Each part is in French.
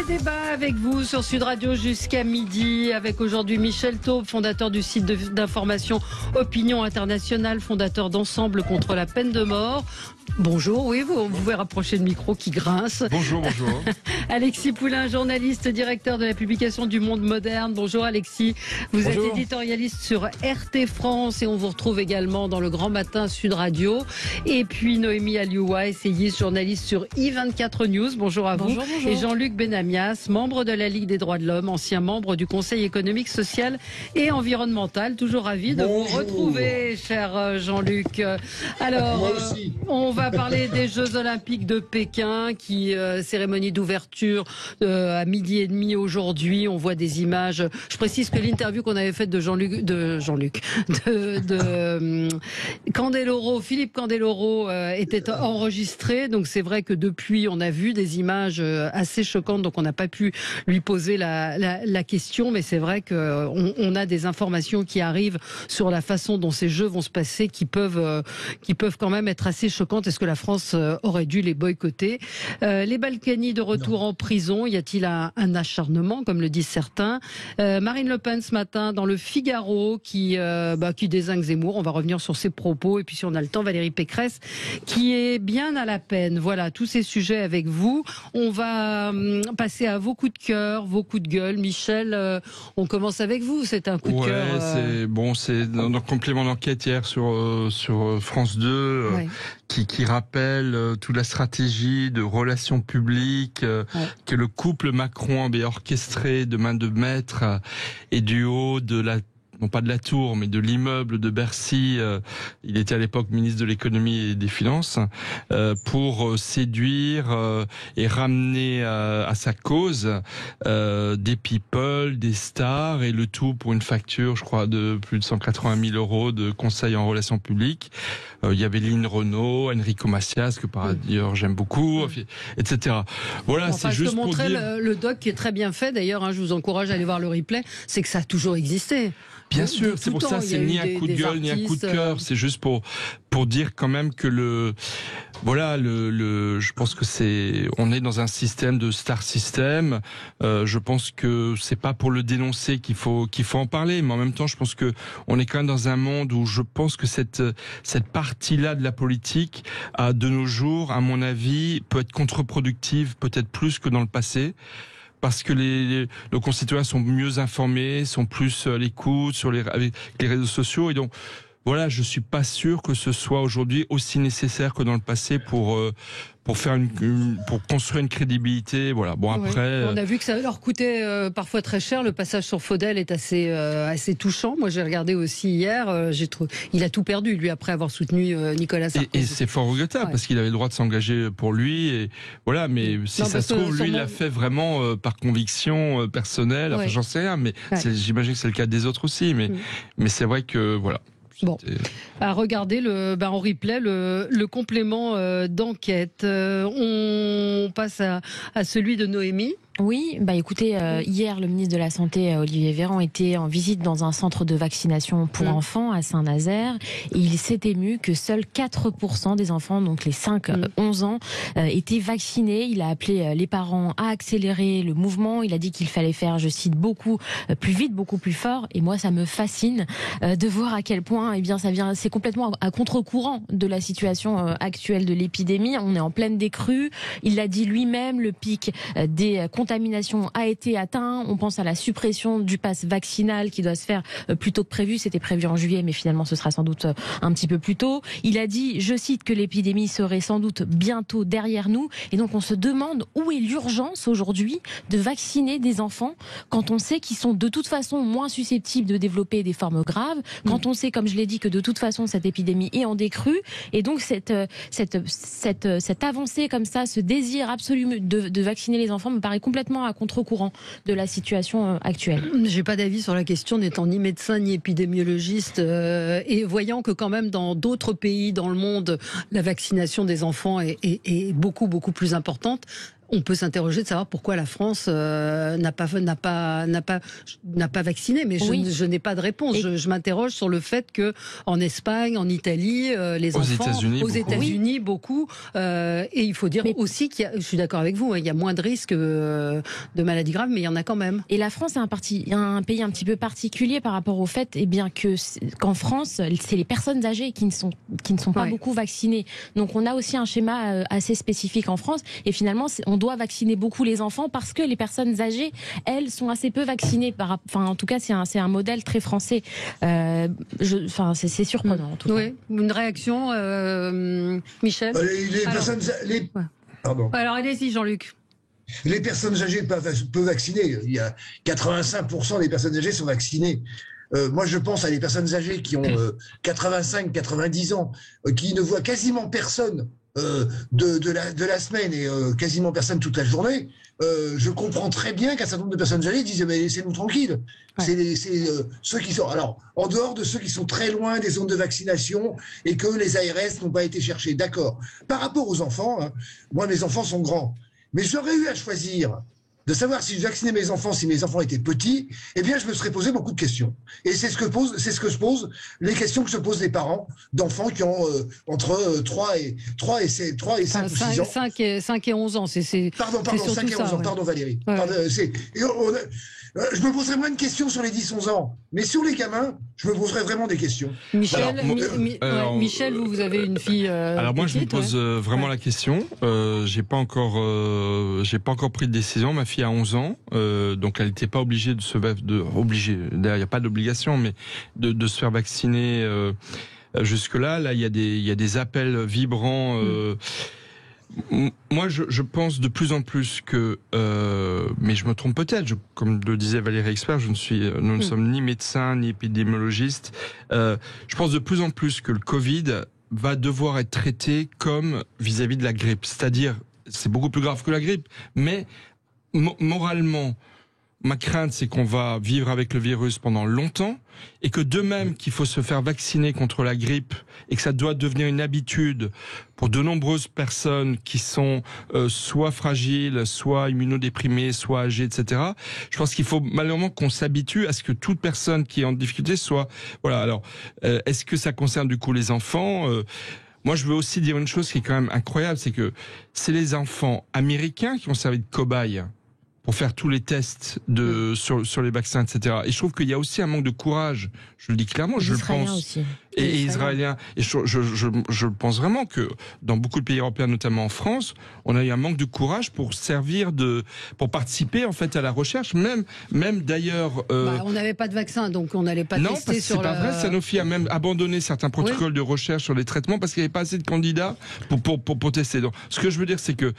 débat avec vous sur Sud Radio jusqu'à midi, avec aujourd'hui Michel Taube, fondateur du site d'information Opinion Internationale, fondateur d'Ensemble contre la peine de mort. Bonjour, oui, vous pouvez rapprocher le micro qui grince. Bonjour, bonjour. Alexis Poulain, journaliste, directeur de la publication du Monde Moderne. Bonjour Alexis, vous êtes éditorialiste sur RT France et on vous retrouve également dans le Grand Matin Sud Radio. Et puis Noémie Alioua, essayiste, journaliste sur I24 News. Bonjour à vous. Bonjour. Et Jean-Luc Benamias, membre de la Ligue des droits de l'homme, ancien membre du Conseil économique, social et environnemental. Toujours ravi de vous retrouver, cher Jean-Luc. Alors, on va parler des Jeux Olympiques de Pékin, cérémonie d'ouverture à 12h30 aujourd'hui. On voit des images. Je précise que l'interview qu'on avait faite de Candeloro, Philippe Candeloro, était enregistrée. Donc c'est vrai que depuis, on a vu des images assez choquantes. Donc on n'a pas pu lui poser la question, mais c'est vrai qu'on a des informations qui arrivent sur la façon dont ces Jeux vont se passer, qui peuvent quand même être assez choquantes. Est-ce que la France aurait dû les boycotter? Les Balkany de retour en prison, y a-t-il un acharnement, comme le disent certains? Marine Le Pen ce matin dans le Figaro qui dézingue Zemmour. On va revenir sur ses propos. Et puis si on a le temps, Valérie Pécresse qui est bien à la peine. Voilà, tous ces sujets avec vous. On va passer à vos coups de cœur, vos coups de gueule. Michel, on commence avec vous. C'est un coup de cœur. C'est dans le complément d'enquête hier sur France 2 qui rappelle toute la stratégie de relations publiques que le couple Macron avait orchestré de main de maître et du haut de non pas de la tour, mais de l'immeuble de Bercy. Il était à l'époque ministre de l'économie et des finances, pour séduire et ramener à sa cause des people, des stars, et le tout pour une facture, je crois, de plus de 180 000 € de conseil en relations publiques. Il y avait Lynn Renault, Enrico Macias, que par ailleurs j'aime beaucoup, etc. Voilà, c'est juste pour dire... Le doc qui est très bien fait, d'ailleurs, je vous encourage à aller voir le replay, c'est que ça a toujours existé. Bien sûr, c'est pour ça, c'est ni un coup de gueule, ni un coup de cœur, c'est juste pour dire quand même que je pense que on est dans un système de star system. Je pense que c'est pas pour le dénoncer qu'il faut en parler, mais en même temps, je pense que on est quand même dans un monde où je pense que cette partie-là de la politique, de nos jours, à mon avis, peut être contre-productive, peut-être plus que dans le passé. Parce que nos concitoyens sont mieux informés, sont plus à l'écoute avec les réseaux sociaux, et donc voilà, je suis pas sûr que ce soit aujourd'hui aussi nécessaire que dans le passé pour construire une crédibilité. Voilà. Bon, après, on a vu que ça leur coûtait parfois très cher. Le passage sur Faudel est assez touchant. Moi, j'ai regardé aussi hier. Il a tout perdu, lui, après avoir soutenu Nicolas Sarkozy. Et c'est fort regrettable parce qu'il avait le droit de s'engager pour lui. Et voilà, mais si ça se trouve, lui, il l'a fait vraiment par conviction personnelle. Enfin, j'en sais rien, mais j'imagine que c'est le cas des autres aussi. Mais c'est vrai que voilà. Bon, à regarder en replay le complément d'enquête. On passe à celui de Noémie. Oui, écoutez, hier, le ministre de la Santé, Olivier Véran, était en visite dans un centre de vaccination pour enfants à Saint-Nazaire. Et il s'est ému que seuls 4% des enfants, donc les 5-11 ans, étaient vaccinés. Il a appelé les parents à accélérer le mouvement. Il a dit qu'il fallait faire, je cite, beaucoup plus vite, beaucoup plus fort. Et moi, ça me fascine de voir à quel point, c'est complètement à contre-courant de la situation actuelle de l'épidémie. On est en pleine décrue. Il l'a dit lui-même, le pic des contamination a été atteint. On pense à la suppression du pass vaccinal qui doit se faire plus tôt que prévu. C'était prévu en juillet, mais finalement ce sera sans doute un petit peu plus tôt. Il a dit, je cite, que l'épidémie serait sans doute bientôt derrière nous. Et donc on se demande où est l'urgence aujourd'hui de vacciner des enfants quand on sait qu'ils sont de toute façon moins susceptibles de développer des formes graves, quand on sait, comme je l'ai dit, que de toute façon cette épidémie est en décrue. Et donc cette avancée comme ça, ce désir absolu de vacciner les enfants me paraît complètement à contre-courant de la situation actuelle. J'ai pas d'avis sur la question, n'étant ni médecin ni épidémiologiste, et voyant que quand même dans d'autres pays dans le monde, la vaccination des enfants est beaucoup plus importante. on peut s'interroger de savoir pourquoi la France n'a pas vacciné, mais je n'ai pas de réponse. Je m'interroge sur le fait que en Espagne, en Italie, les enfants, aux États-Unis, beaucoup. Et il faut dire aussi je suis d'accord avec vous, il y a moins de risques de maladies graves, mais il y en a quand même. Et la France est un pays un petit peu particulier par rapport au fait, qu'en France, c'est les personnes âgées qui ne sont pas beaucoup vaccinées. Donc on a aussi un schéma assez spécifique en France. Et finalement, on doit vacciner beaucoup les enfants parce que les personnes âgées, elles, sont assez peu vaccinées. En tout cas, c'est un modèle très français. C'est surprenant. En tout cas. Une réaction, Michel. Pardon. Alors allez-y, Jean-Luc. Les personnes âgées peuvent vacciner. Il y a 85% des personnes âgées sont vaccinées. Moi, je pense à des personnes âgées qui ont 85-90 ans, qui ne voient quasiment personne de la semaine et quasiment personne toute la journée. Je comprends très bien qu'un certain nombre de personnes âgées disent mais laissez-nous tranquilles. C'est ceux qui sont en dehors de ceux qui sont très loin des zones de vaccination et que les ARS n'ont pas été cherchés. D'accord. Par rapport aux enfants, moi mes enfants sont grands, mais j'aurais eu à choisir de savoir si je vaccinais mes enfants, si mes enfants étaient petits, eh bien, je me serais posé beaucoup de questions. Et c'est ce que se posent les questions que se posent les parents d'enfants qui ont entre 3 et 5 ou 6 ans. 5 et 11 ans, Pardon, 5 et 11 ans, pardon Valérie. Je me poserais moins de questions sur les 10-11 ans, mais sur les gamins, je me poserais vraiment des questions. Michel, Michel, vous avez une fille alors moi, petite, je me pose vraiment la question. J'ai pas encore pris de décision. Ma fille a 11 ans, donc elle n'était pas obligée d'ailleurs, il n'y a pas d'obligation, mais de se faire vacciner jusque-là. Là, il y a des appels vibrants. Moi, je pense de plus en plus que, mais je me trompe peut-être. Comme le disait Valérie Expert, nous ne sommes ni médecins ni épidémiologistes. Je pense de plus en plus que le Covid va devoir être traité comme vis-à-vis de la grippe. C'est-à-dire, c'est beaucoup plus grave que la grippe, mais moralement, ma crainte, c'est qu'on va vivre avec le virus pendant longtemps et que de même qu'il faut se faire vacciner contre la grippe et que ça doit devenir une habitude pour de nombreuses personnes qui sont soit fragiles, soit immunodéprimées, soit âgées, etc. Je pense qu'il faut malheureusement qu'on s'habitue à ce que toute personne qui est en difficulté soit... Voilà, alors, est-ce que ça concerne du coup les enfants moi, je veux aussi dire une chose qui est quand même incroyable, c'est que c'est les enfants américains qui ont servi de cobayes pour faire tous les tests sur les vaccins, etc. Et je trouve qu'il y a aussi un manque de courage. Je le dis clairement, je le pense. Aussi. Et Israéliens. Et je pense vraiment que dans beaucoup de pays européens, notamment en France, on a eu un manque de courage pour pour participer en fait à la recherche, même d'ailleurs. On n'avait pas de vaccin, donc on n'allait pas tester sur. Non, c'est pas vrai. Sanofi a même abandonné certains protocoles de recherche sur les traitements parce qu'il n'y avait pas assez de candidats pour tester. Donc, ce que je veux dire, c'est que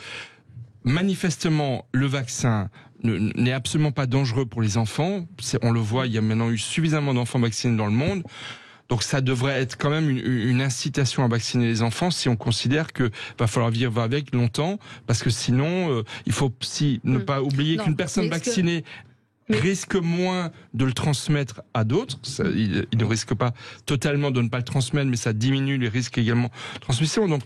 manifestement, le vaccin n'est absolument pas dangereux pour les enfants. On le voit, il y a maintenant eu suffisamment d'enfants vaccinés dans le monde. Donc ça devrait être quand même une incitation à vacciner les enfants si on considère que va falloir vivre avec longtemps, parce que sinon, il faut aussi ne pas oublier qu'une personne vaccinée risque moins de le transmettre à d'autres. Il ne risque pas totalement de ne pas le transmettre, mais ça diminue les risques également de transmission. Donc,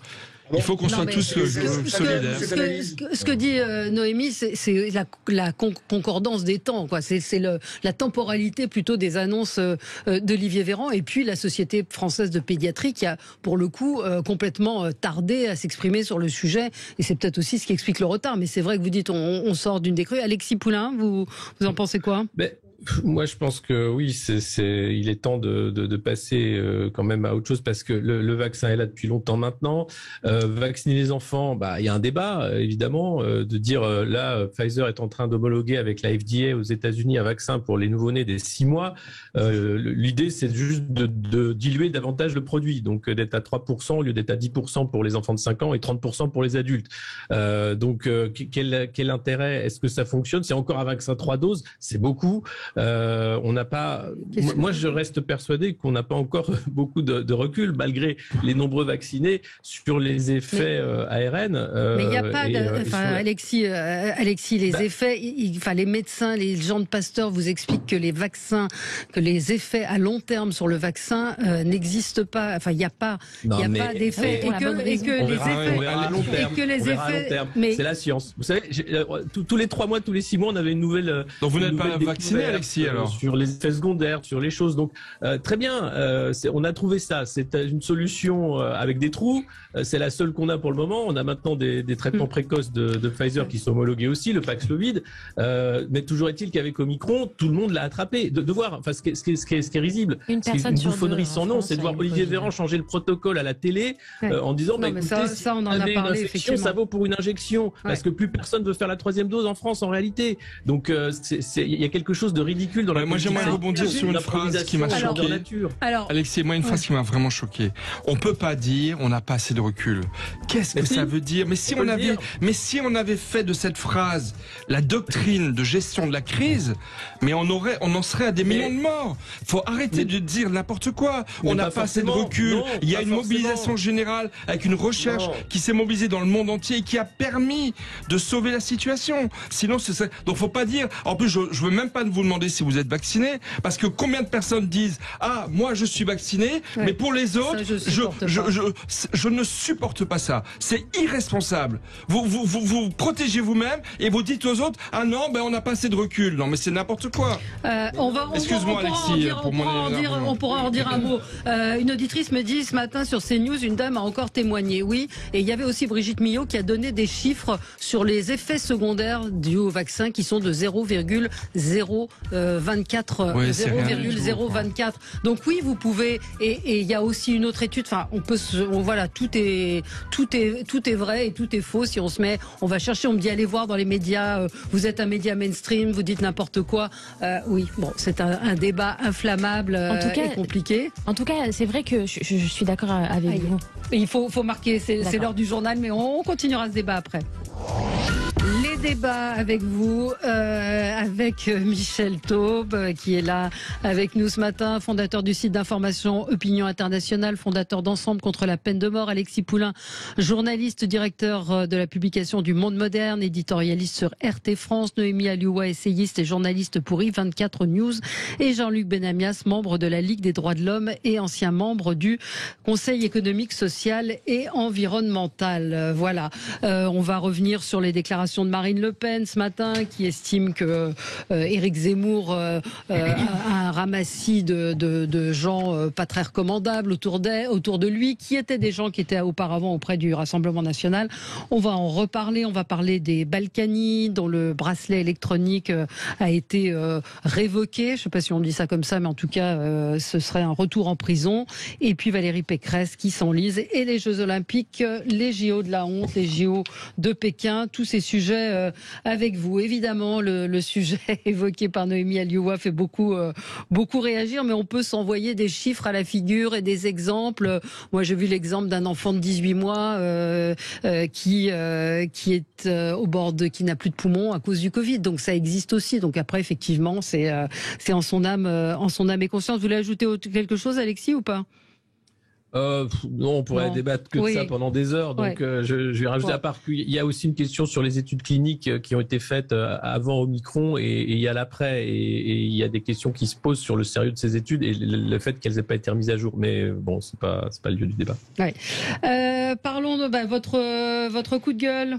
il faut qu'on soit tous solidaires. Ce que dit Noémie, c'est la concordance des temps, quoi. C'est la temporalité plutôt des annonces d'Olivier Véran et puis la Société française de pédiatrie qui a pour le coup complètement tardé à s'exprimer sur le sujet. Et c'est peut-être aussi ce qui explique le retard. Mais c'est vrai que vous dites on sort d'une décrue. Alexis Poulain, vous en pensez quoi? Moi, je pense que oui, il est temps de passer quand même à autre chose parce que le vaccin est là depuis longtemps maintenant. Vacciner les enfants, il y a un débat évidemment de dire là, Pfizer est en train d'homologuer avec la FDA aux États-Unis un vaccin pour les nouveau-nés des 6 mois. L'idée, c'est juste de diluer davantage le produit, donc d'être à 3% au lieu d'être à 10% pour les enfants de 5 ans et 30% pour les adultes. Donc, quel intérêt? Est-ce que ça fonctionne? C'est encore un vaccin 3 doses, c'est beaucoup. On n'a pas. Moi, je reste persuadé qu'on n'a pas encore beaucoup de recul, malgré les nombreux vaccinés, sur les effets ARN. Mais il n'y a pas. Alexis, les effets. Les médecins, les gens de Pasteur vous expliquent que les effets à long terme sur le vaccin n'existent pas. Enfin, il n'y a pas d'effets c'est la science. Vous savez, tous les 3 mois, tous les 6 mois, on avait une nouvelle. Donc vous n'êtes pas vacciné, Alexis, alors sur les effets secondaires, sur les choses. Donc très bien, on a trouvé ça. C'est une solution avec des trous. C'est la seule qu'on a pour le moment. On a maintenant des traitements précoces de Pfizer qui sont homologués aussi, le Paxlovid. Mais toujours est-il qu'avec Omicron, tout le monde l'a attrapé. De voir, enfin, ce qui est risible, c'est une bouffonnerie sans nom, c'est de voir Olivier Véran changer le protocole à la télé en disant, écoutez, ça, on en a parlé, effectivement. Ça vaut pour une injection, parce que plus personne veut faire la 3e dose en France en réalité. Donc il y a quelque chose de ridicule dans la. Moi, j'aimerais rebondir sur une phrase qui m'a choqué. Alexis, moi, une phrase qui m'a vraiment choqué. On peut pas dire on n'a pas assez de recul. Qu'est-ce que ça veut dire? Mais si on avait fait de cette phrase la doctrine de gestion de la crise, mais on en serait à des millions de morts. Faut arrêter de dire n'importe quoi. On n'a pas assez de recul. Il y a une mobilisation générale avec une recherche qui s'est mobilisée dans le monde entier et qui a permis de sauver la situation. Sinon, donc faut pas dire. En plus, je veux même pas vous demander si vous êtes vacciné, parce que combien de personnes disent moi je suis vacciné, mais pour les autres, je ne supporte pas ça. C'est irresponsable. Vous protégez vous-même et vous dites aux autres on n'a pas assez de recul. Non, mais c'est n'importe quoi. Excuse-moi, Alexis, on pourra en dire un mot. Une auditrice me dit ce matin sur CNews, une dame a encore témoigné. Oui, et il y avait aussi Brigitte Millot qui a donné des chiffres sur les effets secondaires dus au vaccin qui sont de 0,024. Donc oui, vous pouvez. Et il y a aussi une autre étude. Enfin, tout est vrai et tout est faux. Si on va chercher, on me dit allez voir dans les médias. Vous êtes un média mainstream, vous dites n'importe quoi. Oui, bon, c'est un débat inflammable et compliqué. En tout cas, c'est vrai que je suis d'accord avec vous. Il faut marquer, c'est l'heure du journal, mais on continuera ce débat après. Les débats avec vous, avec Michel Taube, qui est là avec nous ce matin, fondateur du site d'information Opinion Internationale, fondateur d'Ensemble contre la peine de mort, Alexis Poulain, journaliste, directeur de la publication du Monde Moderne, éditorialiste sur RT France, Noémie Alioua, essayiste et journaliste pour I24 News, et Jean-Luc Benamias, membre de la Ligue des droits de l'homme et ancien membre du Conseil économique, social et environnemental. Voilà, on va revenir sur les déclarations de Marine Le Pen ce matin, qui estime que Éric Zemmour a un ramassis de gens pas très recommandables autour de lui, qui étaient des gens qui étaient auparavant auprès du Rassemblement national. On va en reparler. On va parler des Balkany, dont le bracelet électronique a été révoqué. Je ne sais pas si on dit ça comme ça, mais en tout cas, ce serait un retour en prison. Et puis Valérie Pécresse qui s'enlise, et les Jeux Olympiques, les JO de la honte, les JO de Pékin, tous ces sujets avec vous. Évidemment, le sujet évoqué par Noémie Alioua fait beaucoup réagir, mais on peut s'envoyer des chiffres à la figure et des exemples. Moi, j'ai vu l'exemple d'un enfant de 18 mois qui est au bord qui n'a plus de poumons à cause du Covid. Donc ça existe aussi. Donc après, effectivement, c'est en son âme et conscience. Vous voulez ajouter quelque chose, Alexis, ou pas? Non, on pourrait débattre que de ça pendant des heures. Donc, je vais rajouter à part qu'il y a aussi une question sur les études cliniques qui ont été faites avant Omicron et il y a l'après. Et il y a des questions qui se posent sur le sérieux de ces études et le fait qu'elles n'aient pas été remises à jour. Mais bon, c'est pas le lieu du débat. Ouais. Parlons de votre coup de gueule.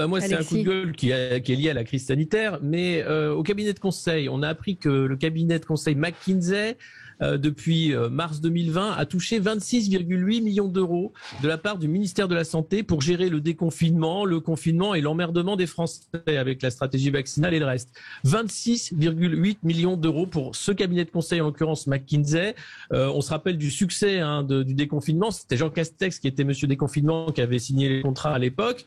Moi, c'est un coup de gueule qui est lié à la crise sanitaire, mais au cabinet de conseil, on a appris que le cabinet de conseil McKinsey, depuis mars 2020, a touché 26,8 millions d'euros de la part du ministère de la Santé pour gérer le déconfinement, le confinement et l'emmerdement des Français avec la stratégie vaccinale et le reste. 26,8 millions d'euros pour ce cabinet de conseil, en l'occurrence McKinsey. On se rappelle du succès du déconfinement. C'était Jean Castex qui était monsieur déconfinement, qui avait signé les contrats à l'époque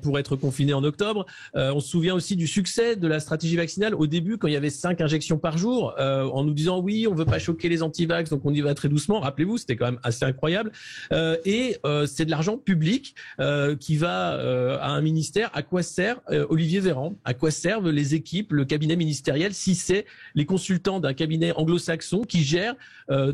pour être confiné en octobre. On se souvient aussi du succès de la stratégie vaccinale au début, quand il y avait 5 injections par jour, en nous disant oui, on veut pas choquer bloquer les anti-vax, donc on y va très doucement. Rappelez-vous, c'était quand même assez incroyable. C'est de l'argent public qui va à un ministère. À quoi sert Olivier Véran? À quoi servent les équipes, le cabinet ministériel, si c'est les consultants d'un cabinet anglo-saxon qui gèrent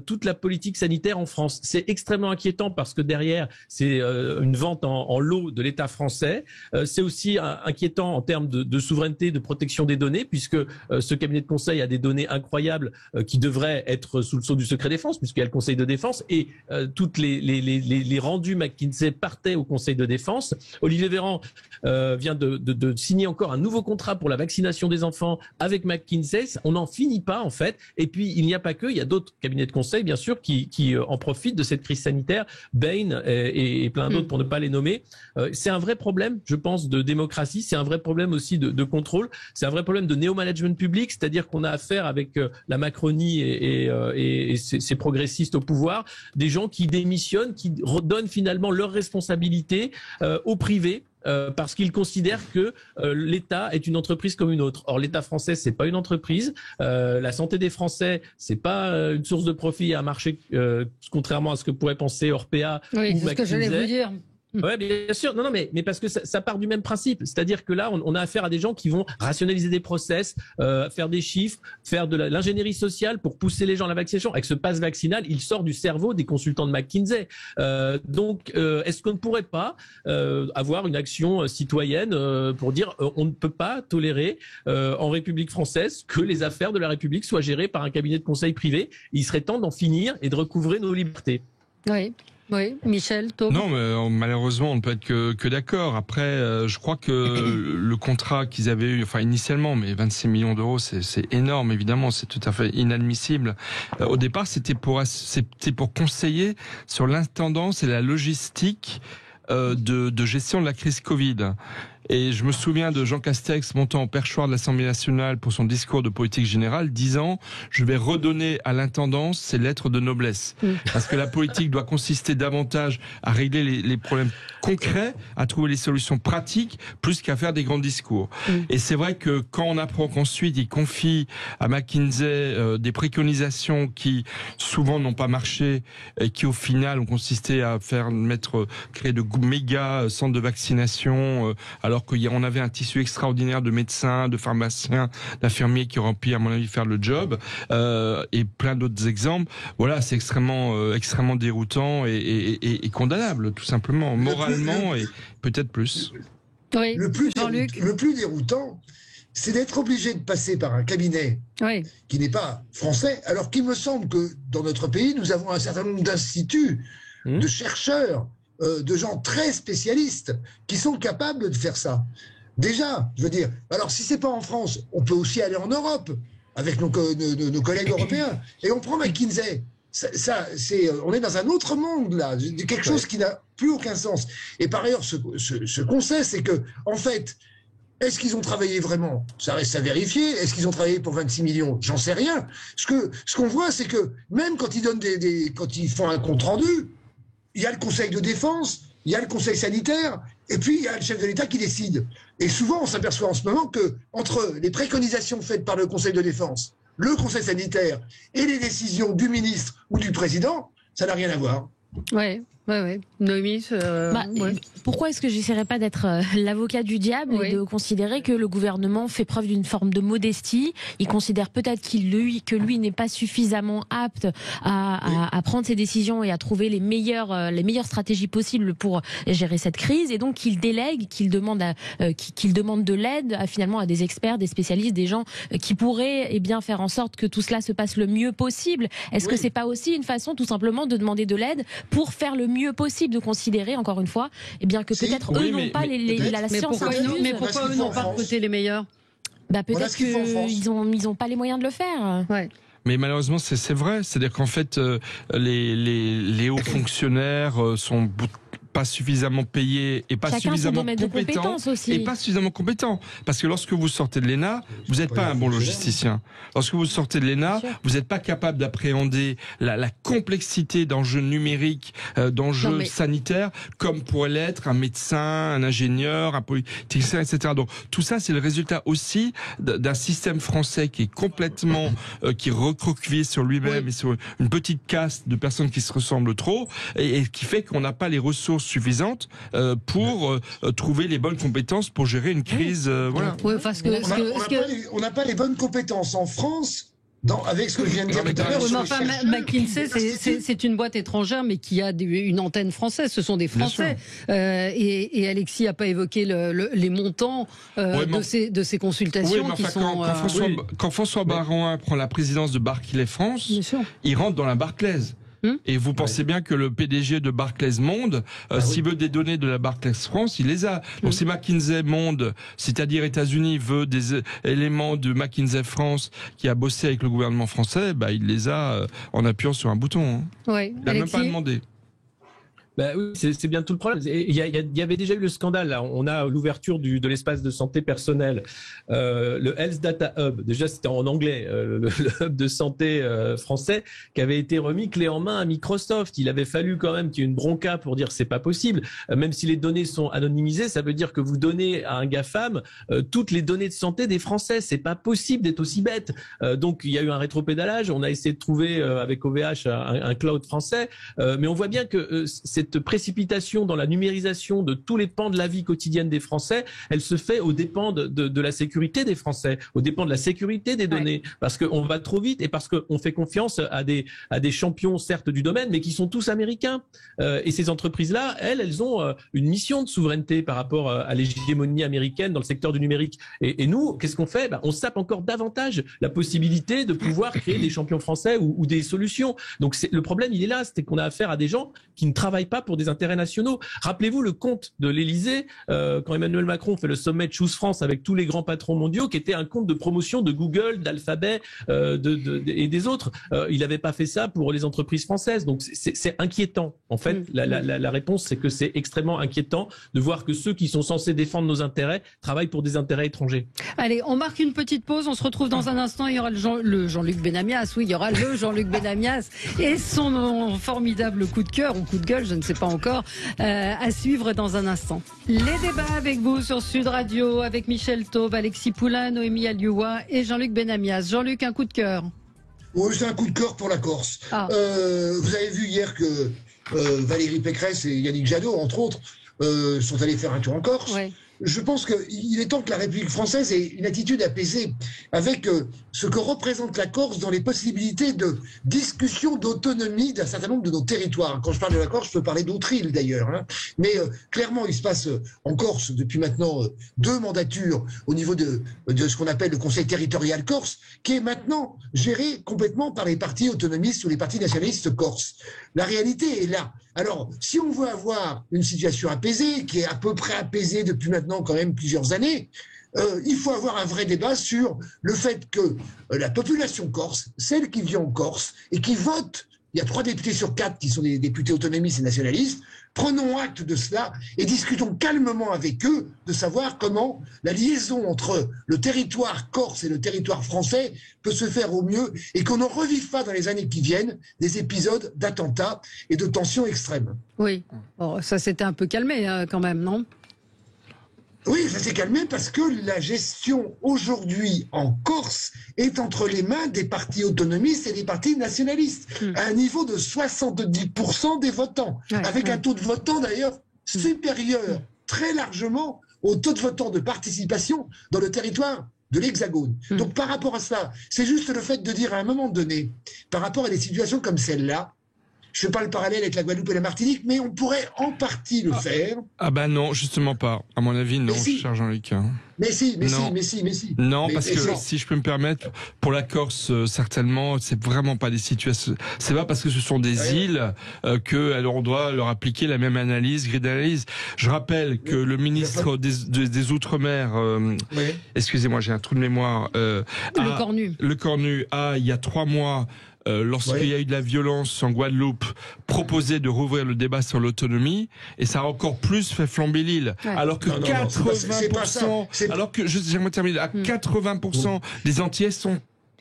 toute la politique sanitaire en France? C'est extrêmement inquiétant parce que derrière, c'est une vente en lot de l'État français. C'est aussi inquiétant en termes de souveraineté, de protection des données, puisque ce cabinet de conseil a des données incroyables qui devraient être sous le sceau du secret défense, puisqu'il y a le Conseil de défense et toutes les rendus McKinsey partaient au Conseil de défense. Olivier Véran vient de signer encore un nouveau contrat pour la vaccination des enfants avec McKinsey. On n'en finit pas en fait. Et puis il n'y a pas que, il y a d'autres cabinets de conseil bien sûr qui en profitent de cette crise sanitaire, Bain et plein d'autres pour ne pas les nommer. C'est un vrai problème, je pense, de démocratie. C'est un vrai problème aussi de contrôle. C'est un vrai problème de néo-management public, c'est-à-dire qu'on a affaire avec la Macronie et ces progressistes au pouvoir, des gens qui démissionnent, qui redonnent finalement leurs responsabilités au privé. Parce qu'ils considèrent que l'État est une entreprise comme une autre. Or, l'État français, c'est pas une entreprise. La santé des Français, c'est pas une source de profit à un marché, contrairement à ce que pourrait penser Orpea ou Oui, c'est ce que j'allais vous dire. Ouais, bien sûr. Non, mais parce que ça part du même principe. C'est-à-dire que là, on a affaire à des gens qui vont rationaliser des process, faire des chiffres, faire de l'ingénierie sociale pour pousser les gens à la vaccination. Avec ce pass vaccinal, il sort du cerveau des consultants de McKinsey. Donc, est-ce qu'on ne pourrait pas avoir une action citoyenne pour dire on ne peut pas tolérer en République française que les affaires de la République soient gérées par un cabinet de conseil privé? Il serait temps d'en finir et de recouvrer nos libertés. Oui. Oui, Michel, Tom. Non, mais malheureusement, on ne peut être que d'accord. Après, je crois que le contrat qu'ils avaient eu, enfin initialement, mais 26 millions d'euros, c'est énorme, évidemment, c'est tout à fait inadmissible. Au départ, c'était pour conseiller sur l'intendance et la logistique de gestion de la crise Covid. Et je me souviens de Jean Castex montant au perchoir de l'Assemblée nationale pour son discours de politique générale, disant « Je vais redonner à l'intendance ses lettres de noblesse ». Parce que la politique doit consister davantage à régler les problèmes concrets, à trouver les solutions pratiques, plus qu'à faire des grands discours. Et c'est vrai que quand on apprend qu'ensuite il confie à McKinsey des préconisations qui souvent n'ont pas marché et qui au final ont consisté à créer de méga centres de vaccination, alors qu'on avait un tissu extraordinaire de médecins, de pharmaciens, d'infirmiers qui auraient pu, à mon avis, faire le job, et plein d'autres exemples. Voilà, c'est extrêmement déroutant et condamnable, tout simplement, moralement et peut-être plus. Oui, le plus déroutant, c'est d'être obligé de passer par un cabinet qui n'est pas français, alors qu'il me semble que dans notre pays, nous avons un certain nombre d'instituts, de chercheurs, de gens très spécialistes qui sont capables de faire ça. Déjà, je veux dire, alors si c'est pas en France, on peut aussi aller en Europe avec nos collègues européens et on prend McKinsey. On est dans un autre monde là, quelque chose qui n'a plus aucun sens. Et par ailleurs, ce qu'on sait, c'est que en fait, est-ce qu'ils ont travaillé vraiment? Ça reste à vérifier. Est-ce qu'ils ont travaillé pour 26 millions? J'en sais rien. Ce qu'on voit, c'est que même quand ils donnent quand ils font un compte rendu, il y a le Conseil de défense, il y a le Conseil sanitaire, et puis il y a le chef de l'État qui décide. Et souvent, on s'aperçoit en ce moment que entre les préconisations faites par le Conseil de défense, le Conseil sanitaire et les décisions du ministre ou du président, ça n'a rien à voir. Oui. Noémie, pourquoi est-ce que j'essaierais pas d'être l'avocat du diable et de considérer que le gouvernement fait preuve d'une forme de modestie? Il considère peut-être que lui n'est pas suffisamment apte à prendre ses décisions et à trouver les meilleures stratégies possibles pour gérer cette crise, et donc qu'il délègue, qu'il demande de l'aide finalement à des experts, des spécialistes, des gens qui pourraient faire en sorte que tout cela se passe le mieux possible. Est-ce que c'est pas aussi une façon tout simplement de demander de l'aide pour faire le mieux possible, de considérer encore une fois que peut-être eux n'ont pas la science infuse. Mais pourquoi eux n'ont pas recruté les meilleurs? Peut-être qu'ils n'ont pas les moyens de le faire. Mais malheureusement, c'est vrai. C'est-à-dire qu'en fait, les hauts fonctionnaires sont pas suffisamment payés et pas suffisamment compétents et pas suffisamment compétents. Parce que lorsque vous sortez de l'ENA, vous n'êtes pas un bon logisticien. Lorsque vous sortez de l'ENA, vous n'êtes pas capable d'appréhender la complexité d'enjeux numériques, d'enjeux sanitaires, comme pourrait l'être un médecin, un ingénieur, un politicien, etc. Donc tout ça, c'est le résultat aussi d'un système français qui est complètement qui est recroquevillé sur lui-même et sur une petite caste de personnes qui se ressemblent trop et qui fait qu'on n'a pas les ressources suffisantes pour trouver les bonnes compétences pour gérer une crise. Voilà. On n'a pas les bonnes compétences en France. Avec ce que je viens de dire tout à l'heure. Enfin, McKinsey, c'est une boîte étrangère, mais qui a une antenne française. Ce sont des Français. Et Alexis n'a pas évoqué les montants de ces consultations. Oui, mais enfin, quand François Baroin prend la présidence de Barclays France, il rentre dans la Barclays. Et vous pensez bien que le PDG de Barclays Monde, s'il veut des données de la Barclays France, il les a. Donc si McKinsey Monde, c'est-à-dire États-Unis, veut des éléments de McKinsey France qui a bossé avec le gouvernement français, il les a en appuyant sur un bouton. Ouais. Il n'a même pas demandé. Oui, c'est bien tout le problème. Il y avait déjà eu le scandale. Là. On a l'ouverture de l'espace de santé personnel, le Health Data Hub. Déjà, c'était en anglais, le hub de santé français qui avait été remis clé en main à Microsoft. Il avait fallu quand même qu'il y ait une bronca pour dire c'est pas possible. Même si les données sont anonymisées, ça veut dire que vous donnez à un GAFAM toutes les données de santé des Français. C'est pas possible d'être aussi bête. Donc il y a eu un rétropédalage. On a essayé de trouver avec OVH un cloud français, mais on voit bien que cette précipitation dans la numérisation de tous les pans de la vie quotidienne des Français, elle se fait aux dépens de la sécurité des Français, aux dépens de la sécurité des données, parce qu'on va trop vite et parce qu'on fait confiance à des champions certes du domaine, mais qui sont tous américains. Et ces entreprises-là, elles ont une mission de souveraineté par rapport à l'hégémonie américaine dans le secteur du numérique. Et nous, qu'est-ce qu'on fait ? On sape encore davantage la possibilité de pouvoir créer des champions français ou des solutions. Donc le problème, il est là, c'est qu'on a affaire à des gens qui ne travaillent pas pour des intérêts nationaux. Rappelez-vous le compte de l'Élysée quand Emmanuel Macron fait le sommet de Choose France avec tous les grands patrons mondiaux, qui était un compte de promotion de Google, d'Alphabet et des autres. Il n'avait pas fait ça pour les entreprises françaises. Donc c'est inquiétant. En fait, la réponse, c'est que c'est extrêmement inquiétant de voir que ceux qui sont censés défendre nos intérêts travaillent pour des intérêts étrangers. Allez, on marque une petite pause. On se retrouve dans un instant. Il y aura le Jean-Luc Benamias. Oui, il y aura le Jean-Luc Benamias et son formidable coup de cœur ou coup de gueule, je ne sais pas encore, à suivre dans un instant. Les débats avec vous sur Sud Radio, avec Michel Taube, Alexis Poulain, Noémie Alioua et Jean-Luc Benamias. Jean-Luc, un coup de cœur. Oui, c'est un coup de cœur pour la Corse. Vous avez vu hier que Valérie Pécresse et Yannick Jadot, entre autres, sont allés faire un tour en Corse. Ouais. Je pense qu'il est temps que la République française ait une attitude apaisée avec ce que représente la Corse dans les possibilités de discussion d'autonomie d'un certain nombre de nos territoires. Quand je parle de la Corse, je peux parler d'autres îles d'ailleurs. Mais clairement, il se passe en Corse depuis maintenant 2 mandatures au niveau de ce qu'on appelle le Conseil territorial corse, qui est maintenant géré complètement par les partis autonomistes ou les partis nationalistes corses. La réalité est là. Alors, si on veut avoir une situation apaisée, qui est à peu près apaisée depuis maintenant quand même plusieurs années, il faut avoir un vrai débat sur le fait que la population corse, celle qui vit en Corse et qui vote, il y a 3 députés sur 4 qui sont des députés autonomistes et nationalistes, prenons acte de cela et discutons calmement avec eux de savoir comment la liaison entre le territoire corse et le territoire français peut se faire au mieux et qu'on ne revive pas dans les années qui viennent des épisodes d'attentats et de tensions extrêmes. Oui, bon, ça s'était un peu calmé quand même, non ? Oui, ça s'est calmé parce que la gestion aujourd'hui en Corse est entre les mains des partis autonomistes et des partis nationalistes, à un niveau de 70% des votants, avec un taux de votants d'ailleurs supérieur très largement au taux de votants de participation dans le territoire de l'Hexagone. Donc par rapport à cela, c'est juste le fait de dire à un moment donné, par rapport à des situations comme celle-là, je ne fais pas le parallèle avec la Guadeloupe et la Martinique, mais on pourrait en partie le faire. Ah bah non, justement pas. À mon avis, non, cher Jean-Luc. Mais si. Non, parce que si je peux me permettre, pour la Corse, certainement, c'est vraiment pas des situations. C'est pas parce que ce sont des îles que alors on doit leur appliquer la même analyse, grille d'analyse. Je rappelle que le ministre des Outre-mer, excusez-moi, j'ai un trou de mémoire. Le Cornu. Il y a 3 mois. lorsqu'il y a eu de la violence en Guadeloupe, proposé de rouvrir le débat sur l'autonomie, et ça a encore plus fait flamber l'île. Alors que 80%, alors que, j'aimerais terminer, à 80% des Antillais sont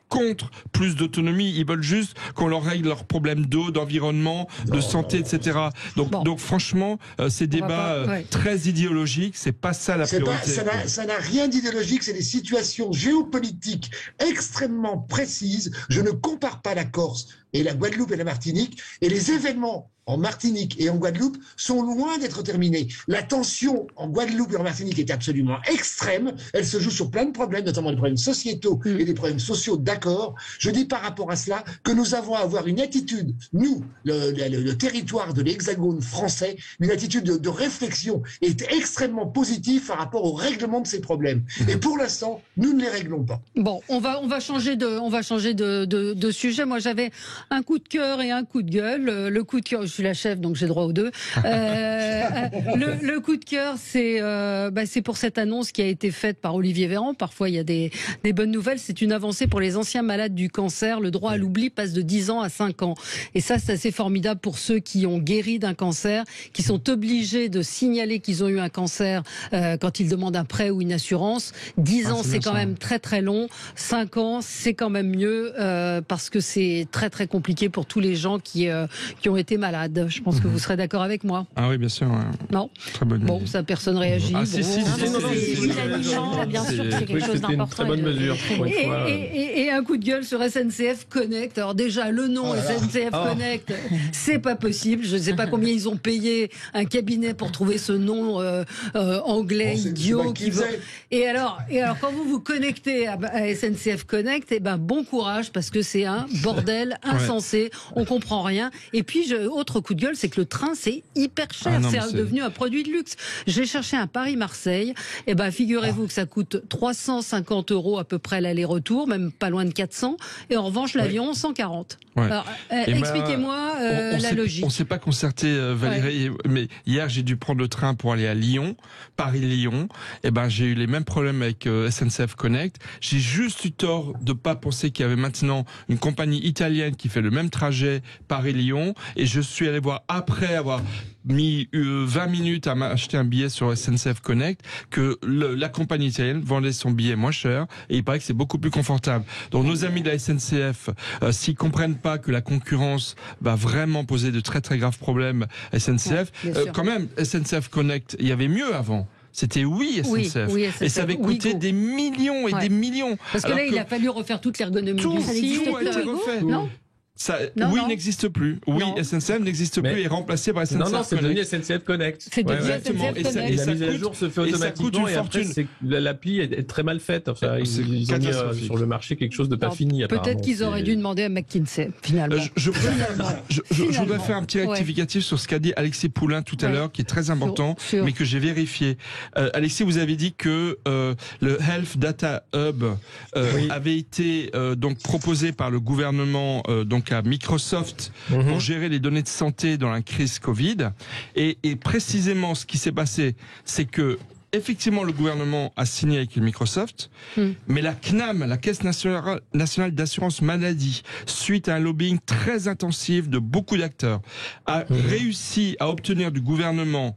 contre plus d'autonomie, ils veulent juste qu'on leur règle leurs problèmes d'eau, d'environnement, de santé, etc. Donc franchement, ces débats très idéologiques, c'est pas ça la priorité. Ça n'a rien d'idéologique, c'est des situations géopolitiques extrêmement précises. Je ne compare pas la Corse et la Guadeloupe et la Martinique, et les événements en Martinique et en Guadeloupe sont loin d'être terminés. La tension en Guadeloupe et en Martinique est absolument extrême. Elle se joue sur plein de problèmes, notamment des problèmes sociétaux et des problèmes sociaux, d'accord. Je dis par rapport à cela que nous avons à avoir une attitude, nous, le territoire de l'Hexagone français, une attitude de réflexion est extrêmement positive par rapport au règlement de ces problèmes. Et pour l'instant, nous ne les réglons pas. Bon, on va changer de sujet. Moi, j'avais un coup de cœur et un coup de gueule. Le coup de cœur, je suis la chef, donc j'ai droit aux deux. Le coup de cœur, c'est pour cette annonce qui a été faite par Olivier Véran. Parfois, il y a des bonnes nouvelles. C'est une avancée pour les anciens malades du cancer. Le droit à l'oubli passe de 10 ans à 5 ans. Et ça, c'est assez formidable pour ceux qui ont guéri d'un cancer, qui sont obligés de signaler qu'ils ont eu un cancer quand ils demandent un prêt ou une assurance. 10 ans, c'est quand même très très long. 5 ans, c'est quand même mieux parce que c'est très très compliqué pour tous les gens qui ont été malades. Je pense que vous serez d'accord avec moi. Ah oui, bien sûr. Ouais. Non. Très bonne idée. Bon, ça, personne réagit. Ah, si, bien sûr, c'est quelque chose d'important. Une très bonne mesure. Et un coup de gueule sur SNCF Connect. Alors déjà, le nom SNCF Connect, c'est pas possible. Je ne sais pas combien ils ont payé un cabinet pour trouver ce nom anglais idiot. Et alors, quand vous vous connectez à SNCF Connect, bon courage parce que c'est un bordel insensé. On comprend rien. Et puis, autre coup de gueule, c'est que le train, c'est hyper cher. C'est devenu un produit de luxe. J'ai cherché un Paris-Marseille. Et figurez-vous que ça coûte 350 € à peu près l'aller-retour, même pas loin de 400. Et en revanche, l'avion, 140. Ouais. Alors, expliquez-moi la logique. On ne s'est pas concerté, Valérie, mais hier, j'ai dû prendre le train pour aller à Lyon, Paris-Lyon. J'ai eu les mêmes problèmes avec SNCF Connect. J'ai juste eu tort de pas penser qu'il y avait maintenant une compagnie italienne qui fait le même trajet Paris-Lyon. Et je suis allé voir, après avoir mis 20 minutes à m'acheter un billet sur SNCF Connect, que la compagnie italienne vendait son billet moins cher, et il paraît que c'est beaucoup plus confortable. Donc nos amis de la SNCF, s'ils comprennent pas que la concurrence va vraiment poser de très très graves problèmes à SNCF, quand même, SNCF Connect, il y avait mieux avant. C'était SNCF. Oui, et ça avait coûté des millions et des millions. Parce que là, il a fallu refaire toute l'ergonomie du site. Tout a été refait. Non. N'existe plus. SNCF n'existe plus et est remplacé par SNCF Connect. Non, c'est devenu SNCF Connect. C'est devenu SNCF Connect. Et la mise à jour se fait automatiquement. Et après, l'appli est très mal faite. Enfin, ils ont mis sur le marché quelque chose de pas fini. Peut-être qu'ils auraient dû demander à McKinsey, finalement. Je voudrais faire un petit rectificatif sur ce qu'a dit Alexis Poulain tout à l'heure, qui est très important, mais que j'ai vérifié. Alexis, vous avez dit que le Health Data Hub avait été donc proposé par le gouvernement à Microsoft pour gérer les données de santé dans la crise Covid. Et précisément, ce qui s'est passé, c'est que effectivement, le gouvernement a signé avec Microsoft, mais la CNAM, la Caisse nationale d'assurance maladie, suite à un lobbying très intensif de beaucoup d'acteurs, a réussi à obtenir du gouvernement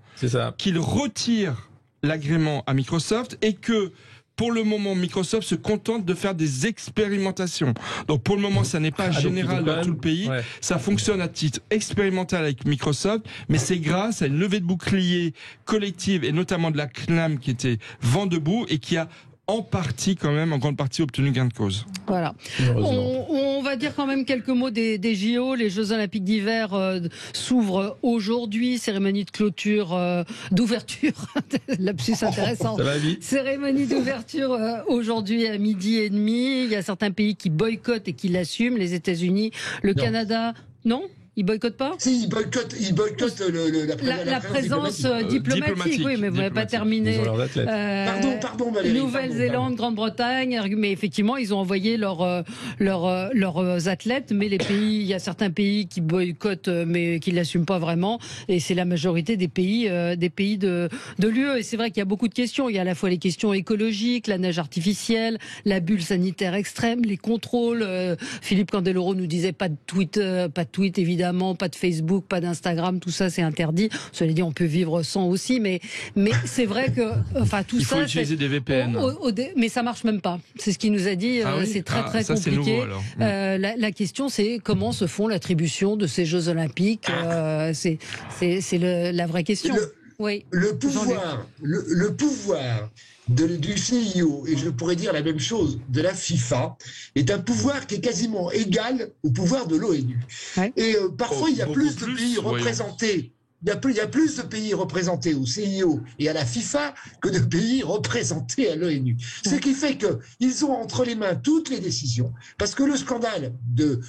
qu'il retire l'agrément à Microsoft et que pour le moment, Microsoft se contente de faire des expérimentations. Donc pour le moment, ça n'est pas général dans tout le pays. Ça fonctionne à titre expérimental avec Microsoft, mais c'est grâce à une levée de bouclier collective et notamment de la CNAM qui était vent debout et qui a en grande partie obtenu gain de cause. Voilà. On va dire quand même quelques mots des JO. Les Jeux Olympiques d'hiver s'ouvrent aujourd'hui. Cérémonie de clôture, d'ouverture. Lapsus intéressant. Ça va vite. Cérémonie d'ouverture aujourd'hui à 12h30. Il y a certains pays qui boycottent et qui l'assument. Les États-Unis, le Canada. Non ? Ils boycottent pas? Si, ils boycottent la présence diplomatique. Oui, mais vous n'avez pas terminé. Pardon, Valérie. Nouvelle-Zélande, Grande-Bretagne, mais effectivement, ils ont envoyé leurs athlètes, mais il y a certains pays qui boycottent, mais qui l'assument pas vraiment, et c'est la majorité des pays de l'UE. Et c'est vrai qu'il y a beaucoup de questions. Il y a à la fois les questions écologiques, la neige artificielle, la bulle sanitaire extrême, les contrôles. Philippe Candeloro nous disait pas de tweet évidemment, pas de Facebook, pas d'Instagram, tout ça c'est interdit. Cela dit, on peut vivre sans aussi, mais c'est vrai que, enfin, tout ça. Il faut utiliser des VPN. Mais ça marche même pas. C'est ce qu'il nous a dit. C'est très compliqué. C'est nouveau, alors. La question, c'est comment se font l'attribution de ces Jeux Olympiques. C'est la vraie question. Le pouvoir du CIO, et je pourrais dire la même chose de la FIFA, est un pouvoir qui est quasiment égal au pouvoir de l'ONU. Ouais. Et parfois, il y a plus de pays représentés. Il y a plus de pays représentés au CIO et à la FIFA que de pays représentés à l'ONU. Ce qui fait qu'ils ont entre les mains toutes les décisions. Parce que le scandale de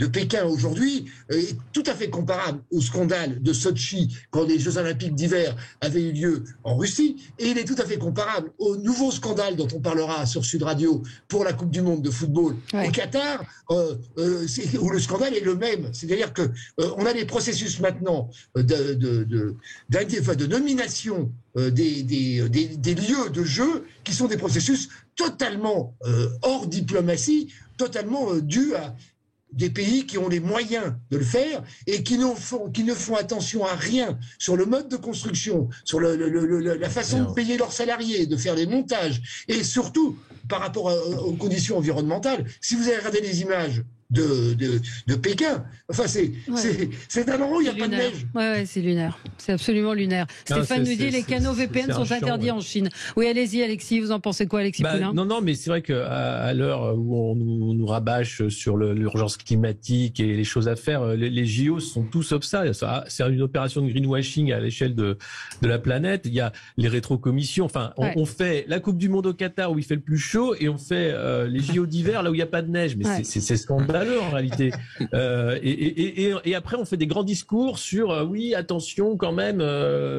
Pékin aujourd'hui est tout à fait comparable au scandale de Sochi quand les Jeux Olympiques d'hiver avaient eu lieu en Russie. Et il est tout à fait comparable au nouveau scandale dont on parlera sur Sud Radio pour la Coupe du Monde de football au Qatar, où le scandale est le même. C'est-à-dire qu'on a des processus maintenant de nomination des lieux de jeu qui sont des processus totalement hors diplomatie, totalement dus à des pays qui ont les moyens de le faire et qui ne font attention à rien sur le mode de construction, sur la façon de payer leurs salariés, de faire les montages et surtout par rapport aux conditions environnementales. Si vous avez regardé les images de Pékin. Enfin, c'est un endroit où il n'y a pas de neige. Ouais, c'est lunaire. C'est absolument lunaire. Stéphane nous dit les canaux VPN sont interdits en Chine. Oui, allez-y, Alexis. Vous en pensez quoi, Alexis Poulain ? Non, mais c'est vrai qu'à l'heure où on nous rabâche sur l'urgence climatique et les choses à faire, les JO sont tous sauf ça. C'est une opération de greenwashing à l'échelle de la planète. Il y a les rétrocommissions. Enfin, on fait la Coupe du Monde au Qatar où il fait le plus chaud et on fait les JO d'hiver là où il n'y a pas de neige. Mais c'est scandaleux en réalité. Et après on fait des grands discours sur oui attention quand même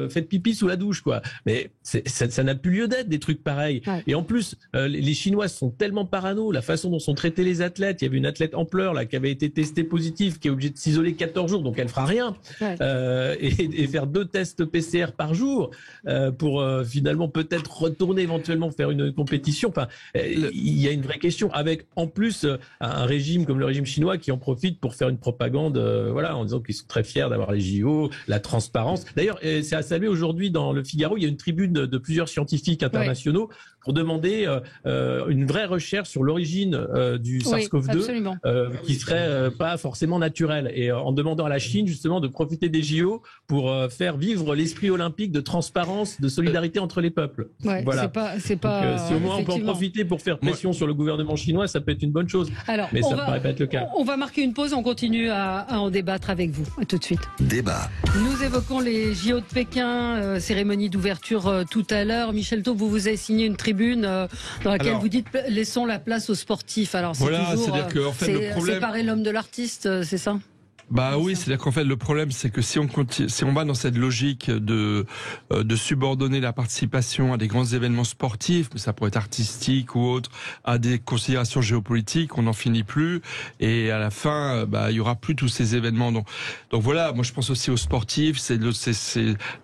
faites pipi sous la douche quoi. Mais ça n'a plus lieu d'être des trucs pareils. Et en plus les Chinois sont tellement parano, la façon dont sont traités les athlètes. Il y avait une athlète en pleurs là qui avait été testée positive, qui est obligée de s'isoler 14 jours, donc elle fera rien et faire 2 tests PCR par jour pour finalement peut-être retourner éventuellement faire une compétition. Enfin, il y a une vraie question avec en plus un régime comme le régime chinois qui en profite pour faire une propagande en disant qu'ils sont très fiers d'avoir les JO, la transparence. D'ailleurs, c'est à saluer aujourd'hui dans le Figaro, il y a une tribune de plusieurs scientifiques internationaux pour demander une vraie recherche sur l'origine du SARS-CoV-2 qui serait pas forcément naturelle et en demandant à la Chine justement de profiter des JO pour faire vivre l'esprit olympique de transparence, de solidarité entre les peuples. Voilà. C'est pas si au moins on peut en profiter pour faire pression sur le gouvernement chinois, ça peut être une bonne chose. Alors, mais ça ne paraît pas être le cas. On va marquer une pause, on continue à en débattre avec vous. À tout de suite. Débat. Nous évoquons les JO de Pékin, cérémonie d'ouverture tout à l'heure. Michel Taube, vous avez signé une tribune dans laquelle vous dites laissons la place aux sportifs. Alors c'est c'est-à-dire que en fait, le problème, séparer l'homme de l'artiste, c'est ça ? Bah oui, c'est-à-dire qu'en fait le problème c'est que si on va dans cette logique de subordonner la participation à des grands événements sportifs, mais ça pourrait être artistique ou autre, à des considérations géopolitiques, on n'en finit plus et à la fin il y aura plus tous ces événements. Donc voilà, moi je pense aussi aux sportifs, c'est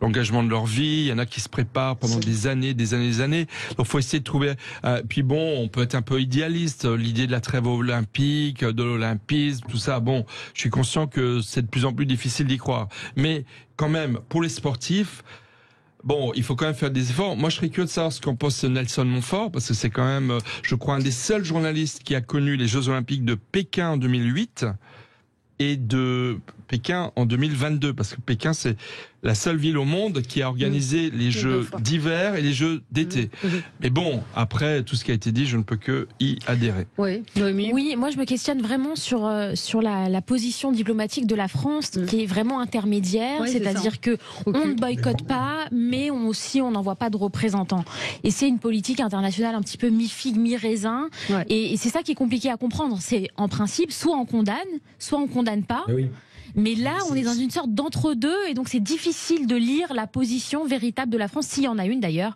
l'engagement de leur vie, il y en a qui se préparent pendant des années. Donc faut essayer de trouver puis bon, on peut être un peu idéaliste, l'idée de la trêve olympique, de l'olympisme, tout ça. Bon, je suis conscient que c'est de plus en plus difficile d'y croire. Mais quand même, pour les sportifs, bon, il faut quand même faire des efforts. Moi, je serais curieux de savoir ce qu'en pense Nelson Montfort, parce que c'est quand même, je crois, un des seuls journalistes qui a connu les Jeux Olympiques de Pékin en 2008 et de Pékin en 2022, parce que Pékin, c'est la seule ville au monde qui a organisé les Jeux d'hiver et les Jeux d'été. Mais bon, après tout ce qui a été dit, je ne peux que y adhérer. Oui, Noémie. Oui, moi je me questionne vraiment sur la position diplomatique de la France qui est vraiment intermédiaire, c'est-à-dire que on ne boycotte pas, mais on n'envoie pas de représentants. Et c'est une politique internationale un petit peu mi-figue, mi-raisin. Ouais. Et c'est ça qui est compliqué à comprendre. C'est en principe, soit on condamne pas. Oui. Mais là, on est dans une sorte d'entre-deux, et donc c'est difficile de lire la position véritable de la France, s'il y en a une d'ailleurs,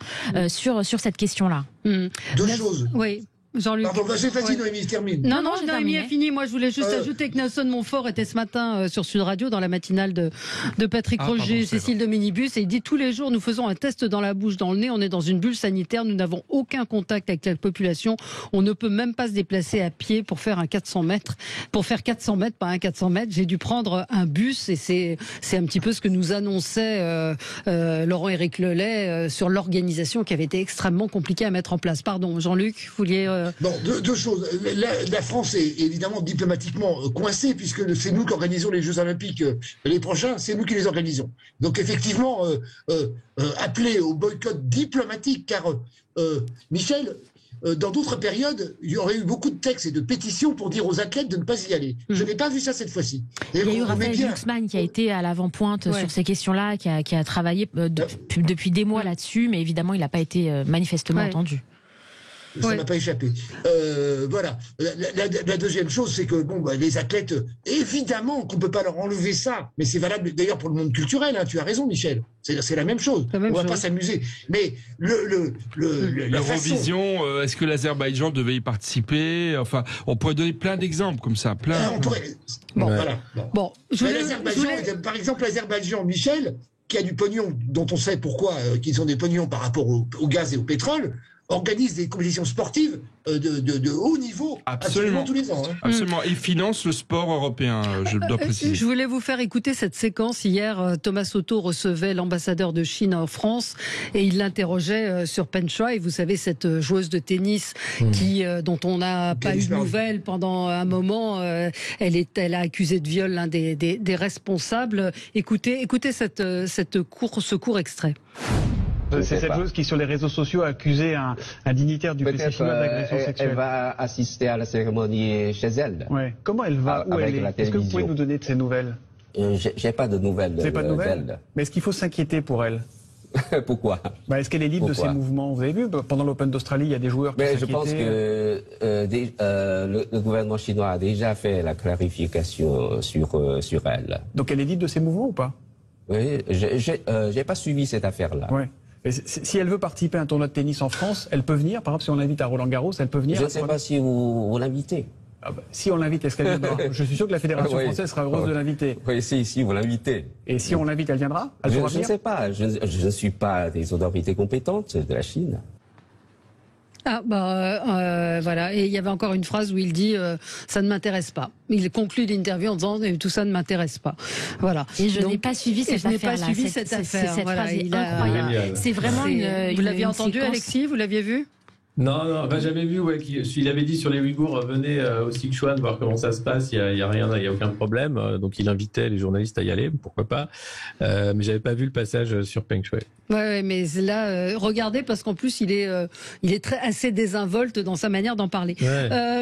sur cette question-là. Deux choses. Oui. Jean-Luc. Pardon, vas-y, Noémie, termine. Non, Noémie a fini. Moi, je voulais juste ajouter que Nelson Montfort était ce matin sur Sud Radio dans la matinale de Patrick Roger, Cécile de Minibus, et il dit tous les jours, nous faisons un test dans la bouche, dans le nez, on est dans une bulle sanitaire, nous n'avons aucun contact avec la population, on ne peut même pas se déplacer à pied pour faire un 400 mètres. Pour faire 400 mètres, pas un 400 mètres, j'ai dû prendre un bus, et c'est un petit peu ce que nous annonçait Laurent-Éric Lelay sur l'organisation qui avait été extrêmement compliquée à mettre en place. Pardon, Jean-Luc, vous vouliez... Bon, deux choses. La France est évidemment diplomatiquement coincée puisque c'est nous qui organisons les Jeux Olympiques les prochains, c'est nous qui les organisons. Donc effectivement, appeler au boycott diplomatique, car Michel, dans d'autres périodes, il y aurait eu beaucoup de textes et de pétitions pour dire aux athlètes de ne pas y aller. Je n'ai pas vu ça cette fois-ci. Il y a eu Raphaël Glucksmann qui a été à l'avant-pointe sur ces questions-là, qui a travaillé depuis des mois là-dessus, mais évidemment, il n'a pas été manifestement entendu. Ça m'a pas échappé. Voilà. La deuxième chose, c'est que les athlètes, évidemment qu'on peut pas leur enlever ça, mais c'est valable d'ailleurs pour le monde culturel. Hein, tu as raison, Michel. C'est la même chose. On va pas s'amuser. Mais l'Eurovision, est-ce que l'Azerbaïdjan devait y participer? Enfin, on pourrait donner plein d'exemples comme ça. Voilà. Bon. Par exemple, l'Azerbaïdjan, Michel, qui a du pognon, dont on sait pourquoi qu'ils ont des pognons par rapport au gaz et au pétrole, organise des compétitions sportives de haut niveau absolument tous les ans. Hein. Absolument. Et finance le sport européen, je dois préciser. Je voulais vous faire écouter cette séquence. Hier, Thomas Soto recevait l'ambassadeur de Chine en France et il l'interrogeait sur Peng Shuai. Vous savez, cette joueuse de tennis dont on n'a pas eu de nouvelles pendant un moment. Elle a accusé de viol l'un des responsables. Écoutez ce court extrait. C'est cette joueuse qui, sur les réseaux sociaux, a accusé un dignitaire du PC chinois d'agression sexuelle. Elle va assister à la cérémonie chez elle. Ouais. Comment elle va? Où elle est? Est-ce que vous pouvez nous donner de ces nouvelles? J'ai pas de nouvelles. Vous n'avez pas de nouvelles? Mais est-ce qu'il faut s'inquiéter pour elle? Pourquoi? Est-ce qu'elle est libre de ses mouvements? Vous avez vu, pendant l'Open d'Australie, il y a des joueurs qui s'inquiétaient. Je pense que le gouvernement chinois a déjà fait la clarification sur elle. Donc elle est libre de ses mouvements ou pas? Oui, j'ai pas suivi cette affaire-là. Ouais. Si elle veut participer à un tournoi de tennis en France, elle peut venir. Par exemple, si on l'invite à Roland-Garros, elle peut venir. Je ne sais pas si vous l'invitez. Si on l'invite, est-ce qu'elle viendra? Je suis sûr que la Fédération française sera heureuse de l'inviter. Oui, si vous l'invitez. Et si on l'invite, elle viendra? Je ne sais pas. Je ne suis pas des autorités compétentes de la Chine. Voilà. Et il y avait encore une phrase où il dit ça ne m'intéresse pas. Il conclut l'interview en disant tout ça ne m'intéresse pas. Voilà. Et je n'ai pas suivi cette affaire. Cette affaire. Cette phrase est incroyable. C'est vraiment une. Vous l'aviez entendu, séquence. Alexis? Vous l'aviez vu? Non, j'avais vu, il avait dit sur les Ouïghours, venez au Sichuan voir comment ça se passe, il y a rien, il y a aucun problème, donc il invitait les journalistes à y aller, pourquoi pas, mais j'avais pas vu le passage sur Peng Shuai. Ouais, mais là, regardez, parce qu'en plus il est assez désinvolte dans sa manière d'en parler.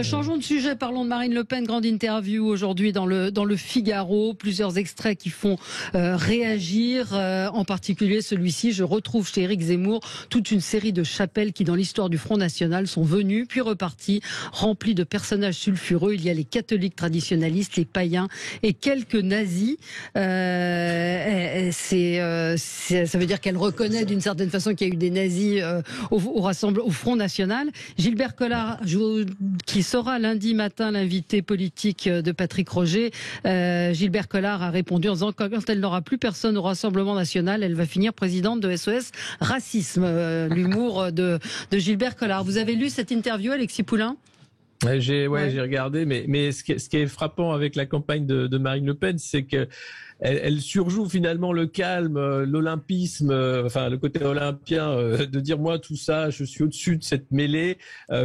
Changeons de sujet, parlons de Marine Le Pen, grande interview aujourd'hui dans le Figaro, plusieurs extraits qui font réagir, en particulier celui-ci, je retrouve chez Éric Zemmour toute une série de chapelles qui dans l'histoire du Front National sont venus puis repartis, remplis de personnages sulfureux. Il y a les catholiques traditionnalistes, les païens et quelques nazis. Ça veut dire qu'elle reconnaît d'une certaine façon qu'il y a eu des nazis au Front National. Gilbert Collard, qui sera lundi matin l'invité politique de Patrick Roger, Gilbert Collard a répondu en disant que quand elle n'aura plus personne au Rassemblement National, elle va finir présidente de SOS Racisme. L'humour de Gilbert Collard. Vous avez lu cette interview, Alexis Poulain? J'ai regardé, mais ce qui est frappant avec la campagne de Marine Le Pen, c'est que elle surjoue finalement le calme, l'olympisme, enfin le côté olympien, de dire moi tout ça, je suis au-dessus de cette mêlée,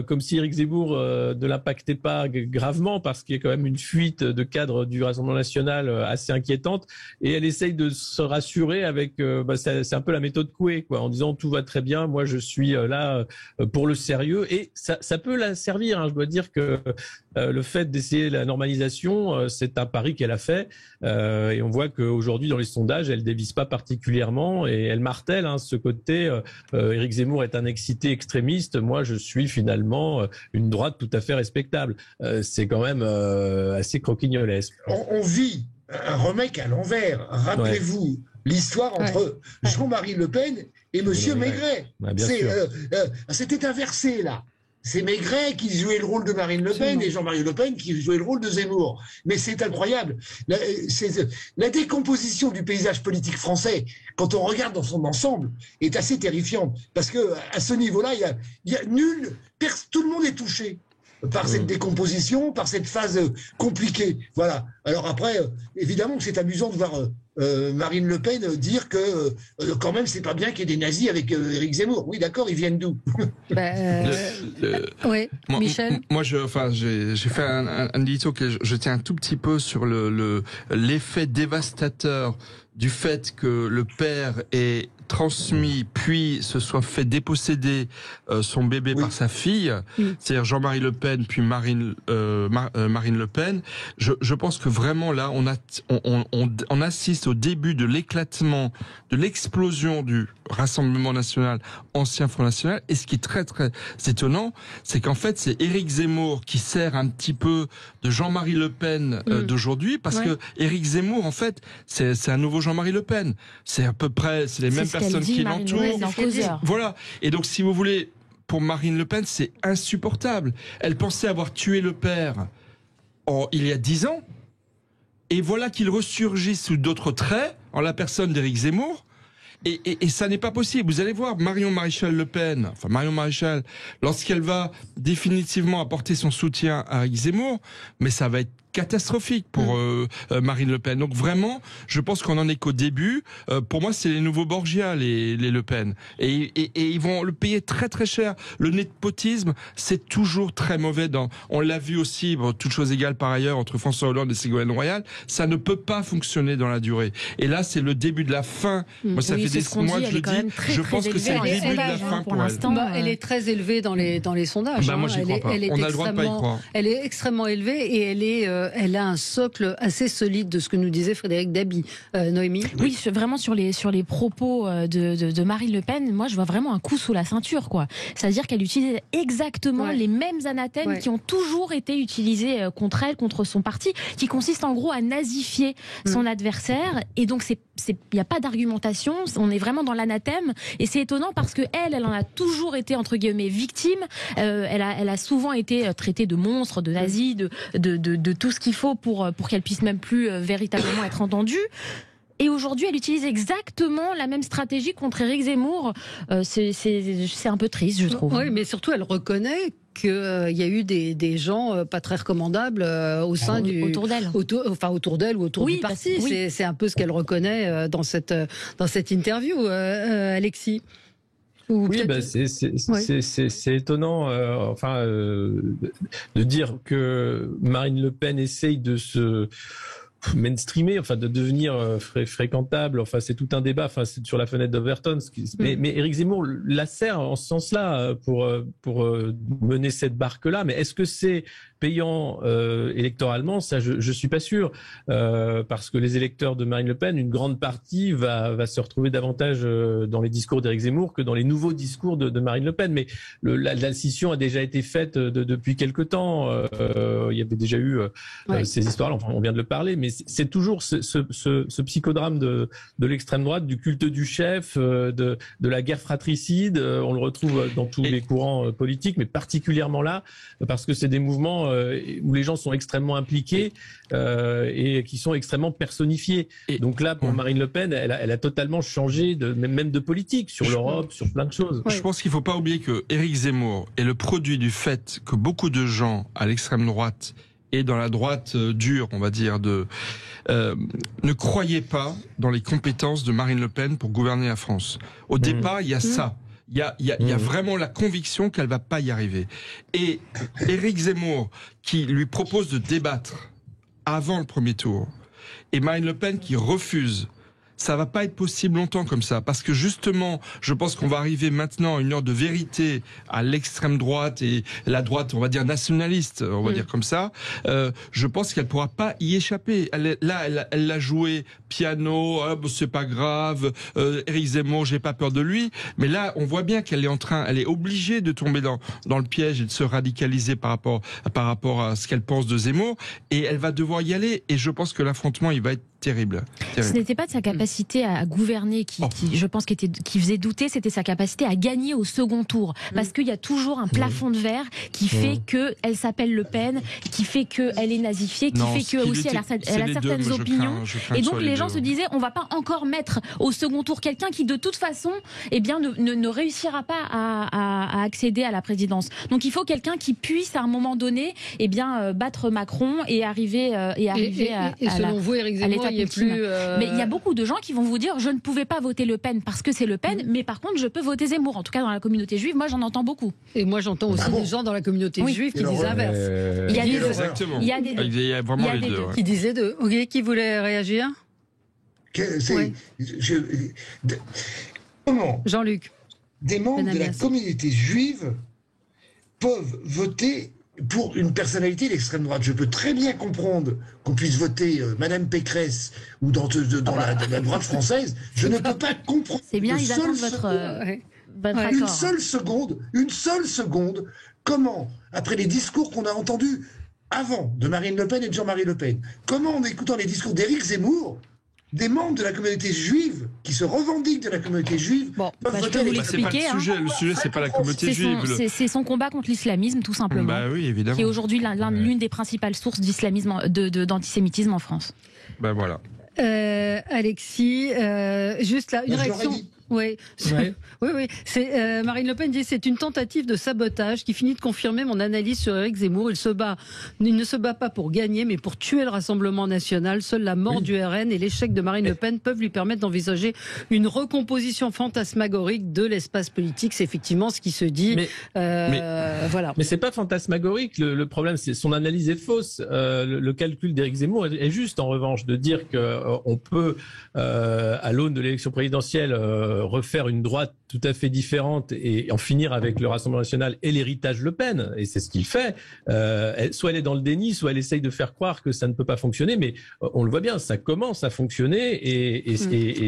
comme si Éric Zemmour ne l'impactait pas gravement, parce qu'il y a quand même une fuite de cadres du Rassemblement national assez inquiétante, et elle essaye de se rassurer avec, c'est un peu la méthode Coué, quoi, en disant tout va très bien, moi je suis là pour le sérieux, et ça peut la servir, hein. Je dois dire que le fait d'essayer la normalisation, c'est un pari qu'elle a fait, et on voit qu'aujourd'hui dans les sondages, elle dévisse pas particulièrement, et elle martèle ce côté Éric Zemmour est un excité extrémiste, moi je suis finalement une droite tout à fait respectable. C'est quand même assez croquignolesque. On vit un remake à l'envers. Rappelez-vous l'histoire entre Jean-Marie Le Pen et Monsieur Maigret. C'était inversé là. C'est Maigret qui jouait le rôle de Marine Le Pen et Jean-Marie Le Pen qui jouait le rôle de Zemmour. Mais c'est incroyable. La décomposition du paysage politique français, quand on regarde dans son ensemble, est assez terrifiante. Parce que à ce niveau-là, il y a tout le monde est touché par cette décomposition, par cette phase compliquée. Voilà. Alors après, évidemment que c'est amusant de voir Marine Le Pen dire que quand même c'est pas bien qu'il y ait des nazis avec Éric Zemmour. Oui, d'accord, ils viennent d'où? Oui, Michel. Moi, j'ai fait un édito que je tiens un tout petit peu sur l'effet dévastateur du fait que le père ait transmis puis se soit fait déposséder son bébé par sa fille, c'est-à-dire Jean-Marie Le Pen puis Marine Le Pen. Je pense que vraiment là on assiste au début de l'éclatement, de l'explosion du Rassemblement national, ancien Front national. Et ce qui est très très étonnant, c'est qu'en fait c'est Éric Zemmour qui sert un petit peu de Jean-Marie Le Pen d'aujourd'hui, parce que Éric Zemmour en fait c'est un nouveau Jean-Marie Le Pen. C'est à peu près les mêmes personnes qui l'entourent. Voilà. Et donc si vous voulez, pour Marine Le Pen, c'est insupportable. Elle pensait avoir tué le père il y a 10 ans, et voilà qu'il ressurgit sous d'autres traits en la personne d'Éric Zemmour. Et ça n'est pas possible. Vous allez voir Marion Maréchal Le Pen, lorsqu'elle va définitivement apporter son soutien à Éric Zemmour, mais ça va être catastrophique pour Marine Le Pen. Donc vraiment, je pense qu'on en est qu'au début. Pour moi, c'est les nouveaux Borgia, les Le Pen. Et ils vont le payer très très cher. Le népotisme, c'est toujours très mauvais. On l'a vu aussi, toutes choses égales par ailleurs, entre François Hollande et Ségolène Royal. Ça ne peut pas fonctionner dans la durée. Et là, c'est le début de la fin. Moi, ça fait des mois que je le dis. Je pense que c'est le début de la fin pour elle. Elle est très élevée dans les sondages. Moi, j'y crois pas. On a le droit de pas y croire. Elle est extrêmement élevée et elle a un socle assez solide de ce que nous disait Frédéric Dabi. Noémie? Oui, vraiment sur les propos de Marine Le Pen, moi je vois vraiment un coup sous la ceinture, quoi. C'est-à-dire qu'elle utilise exactement les mêmes anathèmes qui ont toujours été utilisés contre elle, contre son parti, qui consistent en gros à nazifier son adversaire. Et donc il n'y a pas d'argumentation, on est vraiment dans l'anathème. Et c'est étonnant parce que elle en a toujours été entre guillemets victime. Elle a souvent été traitée de monstre, de nazi, de tout ce qu'il faut pour qu'elle puisse même plus véritablement être entendue. Et aujourd'hui, elle utilise exactement la même stratégie contre Éric Zemmour. C'est un peu triste, je trouve. Oui, mais surtout, elle reconnaît qu'il y a eu des gens pas très recommandables autour d'elle. Autour d'elle ou autour du parti. C'est un peu ce qu'elle reconnaît dans cette interview, Alexis. Oui, c'est étonnant, de dire que Marine Le Pen essaye de se mainstreamer, de devenir fréquentable. C'est tout un débat. C'est sur la fenêtre d'Overton. Mais Éric Zemmour la sert en ce sens-là pour mener cette barque-là. Mais est-ce que c'est payant électoralement? Ça, je suis pas sûr, parce que les électeurs de Marine Le Pen, une grande partie va se retrouver davantage dans les discours d'Éric Zemmour que dans les nouveaux discours de Marine Le Pen. Mais la scission a déjà été faite depuis quelque temps. Il y avait déjà eu ces histoires-là. On vient de le parler, mais c'est toujours ce psychodrame de l'extrême droite, du culte du chef, de la guerre fratricide. On le retrouve dans tous les courants politiques, mais particulièrement là, parce que c'est des mouvements où les gens sont extrêmement impliqués et qui sont extrêmement personnifiés. Donc là, pour Marine Le Pen, elle a totalement changé même de politique sur l'Europe, sur plein de choses. Je pense qu'il ne faut pas oublier que Éric Zemmour est le produit du fait que beaucoup de gens à l'extrême droite et dans la droite dure, on va dire, ne croyait pas dans les compétences de Marine Le Pen pour gouverner la France. Au départ, il y a ça. Il y a vraiment la conviction qu'elle va pas y arriver. Et Éric Zemmour, qui lui propose de débattre avant le premier tour, et Marine Le Pen qui refuse, ça va pas être possible longtemps comme ça, parce que justement, je pense qu'on va arriver maintenant à une heure de vérité à l'extrême droite et la droite, on va dire nationaliste, on va dire comme ça. Je pense qu'elle pourra pas y échapper. Elle l'a joué piano, c'est pas grave. Éric Zemmour, j'ai pas peur de lui. Mais là, on voit bien qu'elle est obligée de tomber dans le piège et de se radicaliser par rapport à ce qu'elle pense de Zemmour, et elle va devoir y aller. Et je pense que l'affrontement, il va être terrible. Ce n'était pas de sa capacité à gouverner qui je pense, qui faisait douter, c'était sa capacité à gagner au second tour. Parce qu'il y a toujours un plafond de verre qui fait qu'elle s'appelle Le Pen, qui fait qu'elle est nazifiée, qui fait que aussi elle a certaines opinions. Et donc les gens se disaient, on va pas encore mettre au second tour quelqu'un qui de toute façon ne réussira pas à accéder à la présidence. Donc il faut quelqu'un qui puisse à un moment donné battre Macron et arriver à selon vous, Éric Zemmour, il est plus mais il y a beaucoup de gens qui vont vous dire je ne pouvais pas voter Le Pen parce que c'est LePen, mais par contre je peux voter Zemmour. En tout cas dans la communauté juive, moi j'en entends beaucoup. Et moi j'entends aussi des gens dans la communauté juive qui disent l'inverse. Il y a des deux. Exactement. Il y a des deux. Il y a vraiment les deux. Qui disaient deux. Ok, qui voulait réagir? Comment Jean-Luc. Des membres de la communauté juive peuvent voter pour une personnalité d'extrême droite? Je peux très bien comprendre qu'on puisse voter Madame Pécresse ou dans la droite française. Je ne peux pas comprendre. C'est bien, ils attendent votre accord. Une seule seconde, comment, après les discours qu'on a entendus avant de Marine Le Pen et de Jean-Marie Le Pen, comment en écoutant les discours d'Éric Zemmour, des membres de la communauté juive qui se revendiquent de la communauté juive peuvent voter. Je peux vous l'expliquer. Le sujet, c'est pas la communauté juive. C'est son combat contre l'islamisme, tout simplement. Bah oui, évidemment. Qui est aujourd'hui l'une des principales sources d'islamisme, d'antisémitisme en France. Ben voilà. Alexis, juste là, une réaction. Oui, oui. C'est Marine Le Pen dit c'est une tentative de sabotage qui finit de confirmer mon analyse sur Éric Zemmour. Il ne se bat pas pour gagner, mais pour tuer le Rassemblement national. Seule la mort du RN et l'échec de Marine Le Pen peuvent lui permettre d'envisager une recomposition fantasmagorique de l'espace politique. C'est effectivement ce qui se dit. Voilà. Mais c'est pas fantasmagorique. Le problème, c'est son analyse est fausse. Le calcul d'Éric Zemmour est juste, en revanche, de dire que on peut, à l'aune de l'élection présidentielle, refaire une droite tout à fait différente et en finir avec le Rassemblement national et l'héritage Le Pen. Et c'est ce qu'il fait. Soit elle est dans le déni, soit elle essaye de faire croire que ça ne peut pas fonctionner. Mais on le voit bien, ça commence à fonctionner et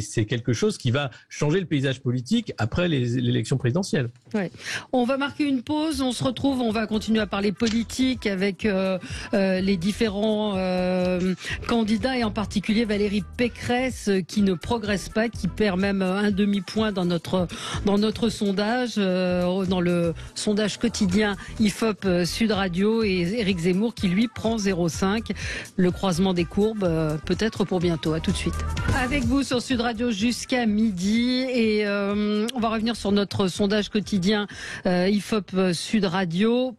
c'est quelque chose qui va changer le paysage politique après l'élection présidentielle. Ouais. On va marquer une pause. On se retrouve. On va continuer à parler politique avec les différents candidats et en particulier Valérie Pécresse qui ne progresse pas, qui perd même un demi-point dans notre sondage, dans le sondage quotidien IFOP Sud Radio, et Éric Zemmour qui lui prend 0,5. Le croisement des courbes, peut-être pour bientôt. À tout de suite. Avec vous sur Sud Radio jusqu'à midi, et on va revenir sur notre sondage quotidien IFOP Sud Radio.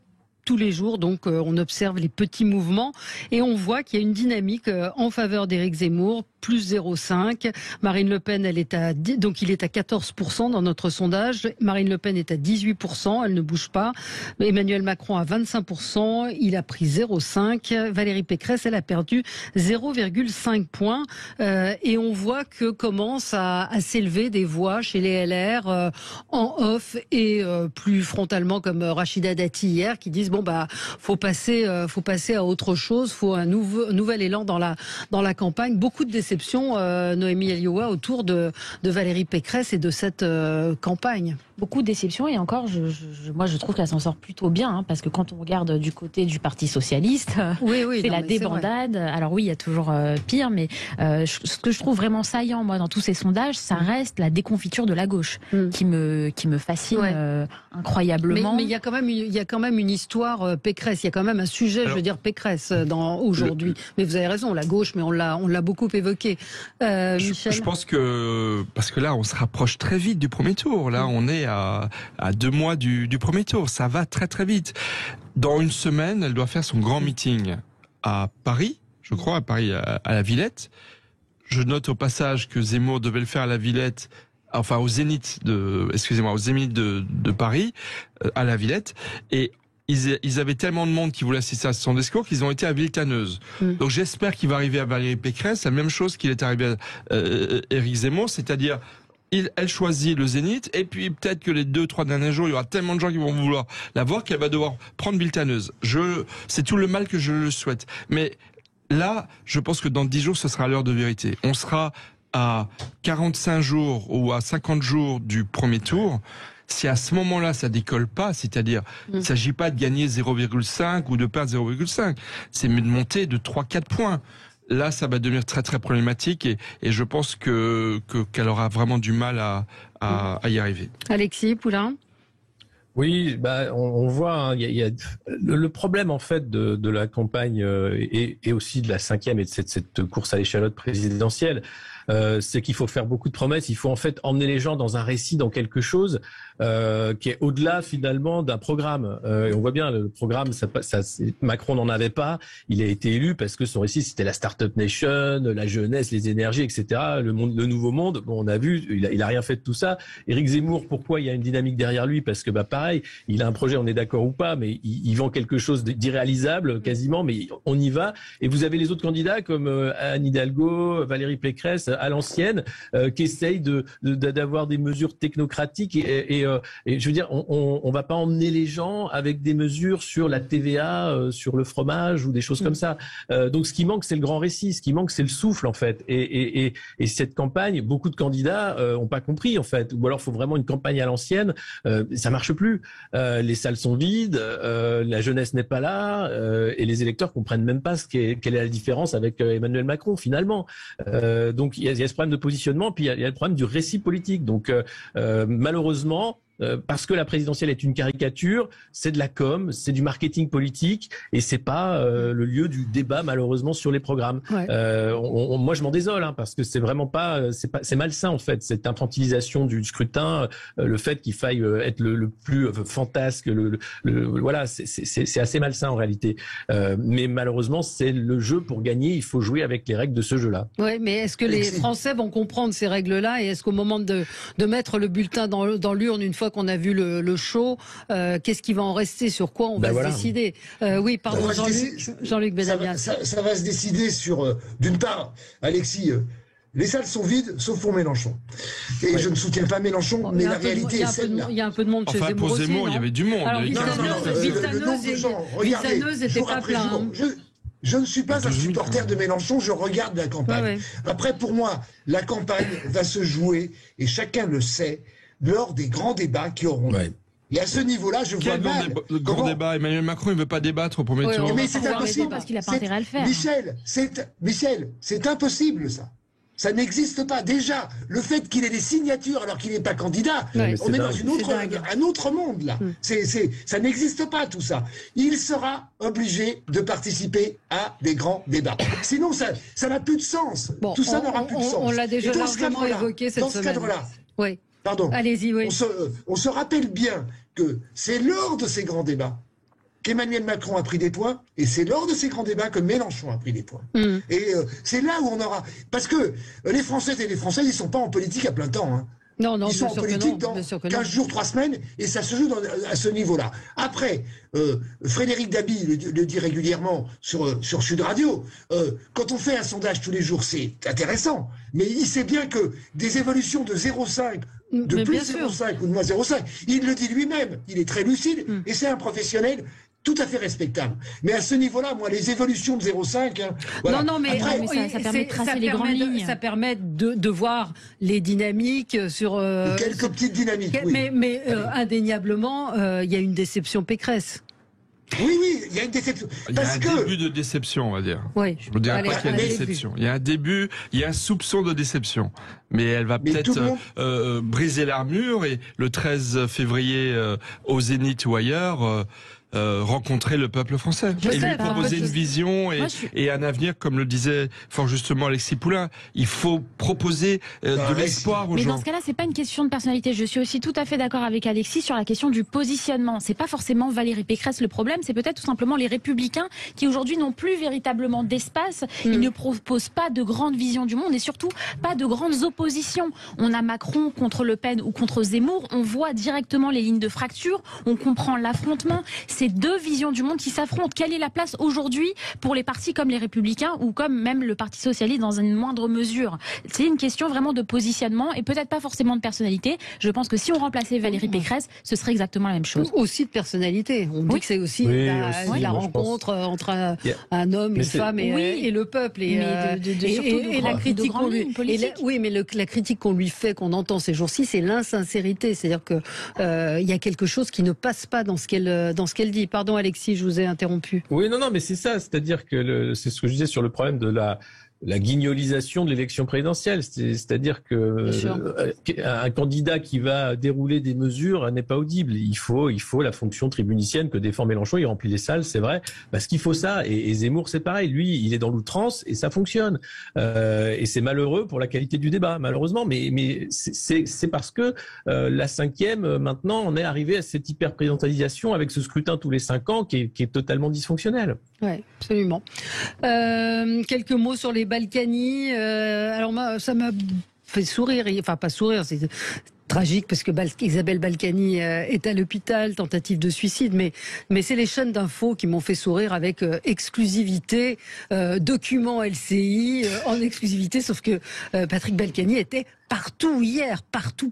Tous les jours, donc, on observe les petits mouvements et on voit qu'il y a une dynamique en faveur d'Éric Zemmour, plus 0,5. Marine Le Pen, il est à 14% dans notre sondage. Marine Le Pen est à 18%, elle ne bouge pas. Emmanuel Macron à 25%, il a pris 0,5. Valérie Pécresse, elle a perdu 0,5 points. Et on voit que commence à s'élever des voix chez les LR en off et plus frontalement, comme Rachida Dati hier, qui disent faut passer à autre chose, faut un nouvel élan dans la campagne. Beaucoup de déceptions, Noémie Elioua, autour de Valérie Pécresse et de cette campagne. Beaucoup de déceptions, et encore, moi je trouve qu'elle s'en sort plutôt bien, parce que quand on regarde du côté du Parti Socialiste, c'est la débandade. Alors oui, il y a toujours pire, mais ce que je trouve vraiment saillant, moi, dans tous ces sondages, ça reste la déconfiture de la gauche, qui me fascine incroyablement. Mais il y a quand même une histoire Pécresse, il y a quand même un sujet, je veux dire, Pécresse aujourd'hui. Mais vous avez raison, la gauche, mais on l'a beaucoup évoqué. Michel. Je pense que, parce que là, on se rapproche très vite du premier tour. Là, on est à 2 mois du premier tour. Ça va très très vite. Dans une semaine, elle doit faire son grand meeting à Paris, je crois, à Paris, à la Villette. Je note au passage que Zemmour devait le faire à la Villette, enfin au Zénith de Paris, à la Villette, et ils avaient tellement de monde qui voulait assister à son discours qu'ils ont été à Villetaneuse. Donc j'espère qu'il va arriver à Valérie Pécresse la même chose qu'il est arrivé à Éric Zemmour, c'est-à-dire elle choisit le Zénith, et puis peut-être que les 2-3 derniers jours, il y aura tellement de gens qui vont vouloir la voir qu'elle va devoir prendre Villetaneuse. C'est tout le mal que je le souhaite. Mais là, je pense que dans 10 jours, ce sera l'heure de vérité. On sera à 45 jours ou à 50 jours du premier tour. Si à ce moment-là, ça décolle pas, c'est-à-dire, il ne s'agit pas de gagner 0,5 ou de perdre 0,5, c'est de monter de 3-4 points. Là, ça va devenir très très problématique et je pense qu'elle aura vraiment du mal à y arriver. Alexis Poulain. Oui, on voit, hein, il y a le problème en fait de la campagne et aussi de la 5e et de cette course à l'échalote présidentielle. C'est qu'il faut faire beaucoup de promesses. Il faut en fait emmener les gens dans un récit, dans quelque chose qui est au-delà finalement d'un programme. Et on voit bien le programme, Macron n'en avait pas. Il a été élu parce que son récit c'était la Startup Nation, la jeunesse, les énergies, etc. Le nouveau monde. Bon, on a vu, il a rien fait de tout ça. Éric Zemmour, pourquoi il y a une dynamique derrière lui? Parce que pareil, il a un projet, on est d'accord ou pas, mais il vend quelque chose d'irréalisable quasiment, mais on y va. Et vous avez les autres candidats comme Anne Hidalgo, Valérie Pécresse à l'ancienne, qui essayent d'avoir des mesures technocratiques et je veux dire, on va pas emmener les gens avec des mesures sur la TVA, sur le fromage ou des choses comme ça. Donc ce qui manque, c'est le grand récit. Ce qui manque, c'est le souffle en fait. Et cette campagne, beaucoup de candidats ont pas compris en fait. Ou alors, faut vraiment une campagne à l'ancienne. Ça marche plus. Les salles sont vides, la jeunesse n'est pas là, et les électeurs comprennent même pas quelle est la différence avec Emmanuel Macron finalement. Donc il y a ce problème de positionnement, puis il y a le problème du récit politique. Donc malheureusement, parce que la présidentielle est une caricature, c'est de la com, c'est du marketing politique, et c'est pas le lieu du débat malheureusement sur les programmes. Ouais. Moi je m'en désole, hein, parce que c'est vraiment pas, c'est malsain en fait, cette infantilisation du scrutin, le fait qu'il faille être le plus fantasque, voilà, c'est assez malsain en réalité. Mais malheureusement c'est le jeu pour gagner, il faut jouer avec les règles de ce jeu-là. Ouais, mais est-ce que les Français vont comprendre ces règles-là, et est-ce qu'au moment de mettre le bulletin dans l'urne, une fois qu'on a vu le show, qu'est-ce qui va en rester, sur quoi on va se décider? Oui, pardon, Jean-Luc Benamias. Ça va se décider sur, d'une part, Alexis, les salles sont vides, sauf pour Mélenchon. Et je ne soutiens pas Mélenchon, mais la réalité est celle-là. Il y a un peu de monde chez Zemmour. Pour Zemmour, il y avait du monde. Alors, Villetaneuse n'était pas plein. Je ne suis pas un supporter de Mélenchon, je regarde la campagne. Ouais. Après, pour moi, la campagne va se jouer, et chacun le sait, lors des grands débats qui auront lieu. Et à ce niveau-là, je vois mal. Le grand débat, Emmanuel Macron, il ne veut pas débattre au premier tour. Mais c'est impossible. Parce qu'il n'a pas intérêt à le faire. Michel, c'est impossible ça. Ça n'existe pas. Déjà, le fait qu'il ait des signatures alors qu'il n'est pas candidat, on est dans un autre monde là. Ça n'existe pas tout ça. Il sera obligé de participer à des grands débats. Sinon, ça n'a plus de sens. Bon, tout ça n'aura plus de sens. On l'a déjà largement évoqué cette semaine. Dans ce cadre-là, oui. Pardon. Allez-y, oui. On se rappelle bien que c'est lors de ces grands débats qu'Emmanuel Macron a pris des points, et c'est lors de ces grands débats que Mélenchon a pris des points. Et c'est là où on aura... Parce que les Françaises et les Français, ils ne sont pas en politique à plein temps. Hein. Non, ils sont en politique dans 15 jours, 3 semaines, et ça se joue à ce niveau-là. Après, Frédéric Dabi le dit régulièrement sur Sud Radio, quand on fait un sondage tous les jours, c'est intéressant, mais il sait bien que des évolutions de 0,5, de plus 0,5 ou de moins 0,5, il le dit lui-même, il est très lucide, et c'est un professionnel tout à fait respectable. Mais à ce niveau-là, moi, les évolutions de 0,5... Hein, voilà. Non, mais, après, ça permet de tracer les grandes lignes. Ça permet de voir les dynamiques sur... quelques petites dynamiques, oui. Mais indéniablement, il y a une déception Pécresse. Oui, il y a une déception. Il y a un début de déception, on va dire. Oui. Je ne dirais pas qu'il y a une déception. Il y a un début, il y a un soupçon de déception. Mais elle va peut-être briser l'armure, et le 13 février au Zénith ou ailleurs... rencontrer le peuple français et lui proposer une vision et un avenir, comme le disait fort justement Alexis Poulain. Il faut proposer de l'espoir aux gens. Mais dans ce cas-là, c'est pas une question de personnalité. Je suis aussi tout à fait d'accord avec Alexis sur la question du positionnement. C'est pas forcément Valérie Pécresse le problème, c'est peut-être tout simplement les Républicains qui aujourd'hui n'ont plus véritablement d'espace. Ils ne proposent pas de grande vision du monde et surtout pas de grandes oppositions. On a Macron contre Le Pen ou contre Zemmour, on voit directement les lignes de fracture, on comprend l'affrontement. C'est deux visions du monde qui s'affrontent. Quelle est la place aujourd'hui pour les partis comme les Républicains ou comme même le Parti Socialiste dans une moindre mesure? C'est une question vraiment de positionnement et peut-être pas forcément de personnalité. Je pense que si on remplaçait Valérie Pécresse, ce serait exactement la même chose. Aussi de personnalité. On dit que c'est aussi la rencontre entre un homme, une femme et le peuple. Et la critique qu'on lui la critique qu'on lui fait, qu'on entend ces jours-ci, c'est l'insincérité. C'est-à-dire que il y a quelque chose qui ne passe pas dans ce qu'elle dit. Pardon Alexis, je vous ai interrompu. Oui, non, mais c'est ça. C'est-à-dire que c'est ce que je disais sur le problème de la guignolisation de l'élection présidentielle, c'est-à-dire que un candidat qui va dérouler des mesures n'est pas audible. Il faut la fonction tribunicienne que défend Mélenchon. Il remplit les salles, c'est vrai, parce qu'il faut ça. Et Zemmour, c'est pareil. Lui, il est dans l'outrance et ça fonctionne. Et c'est malheureux pour la qualité du débat, malheureusement. Mais c'est parce que la cinquième, maintenant, on est arrivé à cette hyper-présidentialisation avec ce scrutin tous les 5 ans qui est totalement dysfonctionnel. Oui, absolument. Quelques mots sur les Balkany. Alors moi, ça m'a fait sourire. Enfin, pas sourire, c'est tragique parce que Isabelle Balkany est à l'hôpital, tentative de suicide, mais c'est les chaînes d'infos qui m'ont fait sourire avec exclusivité, document LCI en exclusivité, sauf que Patrick Balkany était partout hier, partout.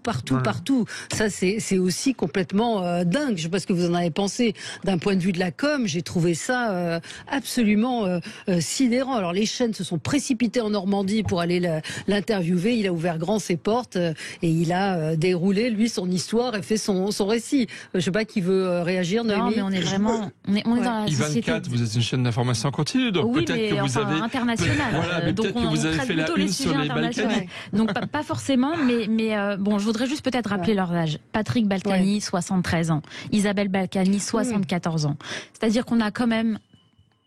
Ça, c'est aussi complètement dingue. Je sais pas ce que vous en avez pensé d'un point de vue de la com. J'ai trouvé ça absolument sidérant. Alors les chaînes se sont précipitées en Normandie pour aller l'interviewer. Il a ouvert grand ses portes et il a déroulé lui son histoire et fait son récit. Je sais pas qui veut réagir. Non, mais on est vraiment, on est dans la société. I24, vous êtes une chaîne d'information continue, donc oui, peut-être que vous avez international. Voilà, mais peut-être que vous avez fait la une sur les Balkany. Donc pas forcément, mais bon, je voudrais juste peut-être rappeler leur âge. Patrick Balkany, 73 ans. Isabelle Balkany, 74 ans. C'est-à-dire qu'on a quand même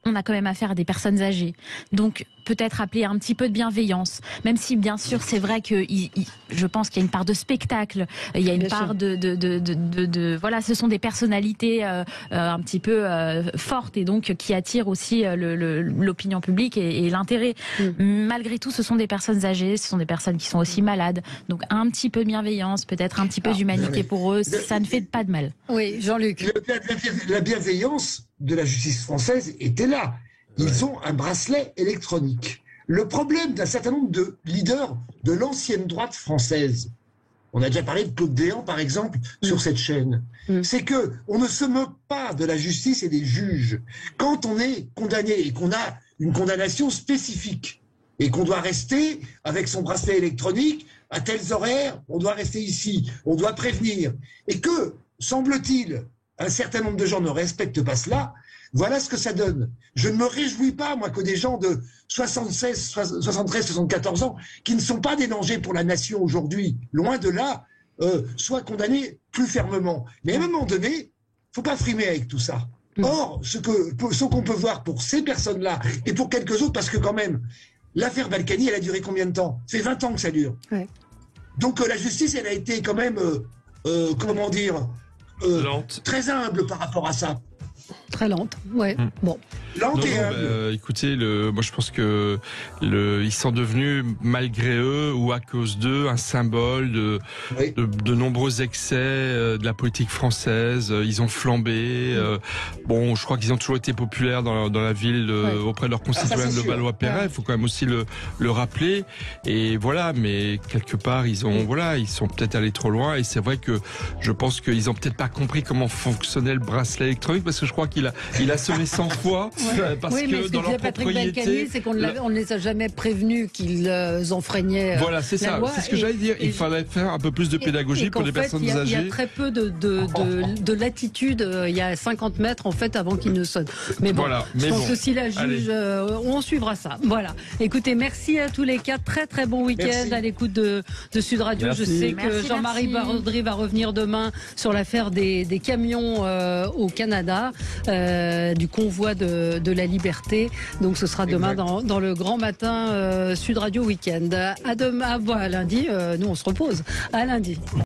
affaire à des personnes âgées. Donc peut-être appeler un petit peu de bienveillance, même si bien sûr c'est vrai que je pense qu'il y a une part de spectacle, il y a une part de voilà, ce sont des personnalités un petit peu fortes et donc qui attirent aussi l'opinion publique et l'intérêt. Malgré tout, ce sont des personnes âgées, ce sont des personnes qui sont aussi malades, donc un petit peu de bienveillance, peut-être un petit peu d'humanité pour eux, ça ne fait pas de mal. Oui, Jean-Luc. La bienveillance de la justice française était là. Ils ont un bracelet électronique. Le problème d'un certain nombre de leaders de l'ancienne droite française, on a déjà parlé de Claude Déant par exemple sur cette chaîne, c'est que on ne se moque pas de la justice et des juges. Quand on est condamné et qu'on a une condamnation spécifique et qu'on doit rester avec son bracelet électronique à tels horaires, on doit rester ici, on doit prévenir, et que, semble-t-il, un certain nombre de gens ne respectent pas cela. Voilà ce que ça donne. Je ne me réjouis pas, moi, que des gens de 73, 74 ans, qui ne sont pas des dangers pour la nation aujourd'hui, loin de là, soient condamnés plus fermement. Mais à un moment donné, il ne faut pas frimer avec tout ça. Or, ce qu'on peut voir pour ces personnes-là, et pour quelques autres, parce que quand même, l'affaire Balkany, elle a duré combien de temps? Ça fait 20 ans que ça dure. Ouais. Donc la justice, elle a été quand même, comment dire, très humble par rapport à ça. Très lente, ouais. Bon. Lente et humble. Écoutez, moi je pense que ils sont devenus, malgré eux ou à cause d'eux, un symbole de nombreux excès de la politique française. Ils ont flambé. Bon, je crois qu'ils ont toujours été populaires dans la ville auprès de leurs concitoyens de Levallois-Perret. Il faut quand même aussi le rappeler. Et voilà, mais quelque part ils sont peut-être allés trop loin. Et c'est vrai que je pense qu'ils ont peut-être pas compris comment fonctionnait le bracelet électronique, parce que je crois qu'il a sonné 100 fois. Parce oui, mais que ce dans que leur disait Patrick propriété, Balkany, c'est qu'on ne les a jamais prévenus qu'ils enfreignaient voilà, c'est la ça. loi. C'est ce que j'allais dire. Il fallait faire un peu plus de pédagogie pour les personnes âgées. Il y a très peu de latitude. Il y a 50 mètres en fait avant qu'il ne sonne. Mais bon, voilà. je pense que si la juge, on suivra ça. Voilà. Écoutez, merci à tous les quatre. Très très bon week-end à l'écoute de Sud Radio. Merci. Je sais que Jean-Marie Baudry va revenir demain sur l'affaire des camions au Canada, du convoi de la liberté. Donc ce sera demain dans le grand matin Sud Radio Week-end. À demain, à lundi. Nous on se repose. À lundi.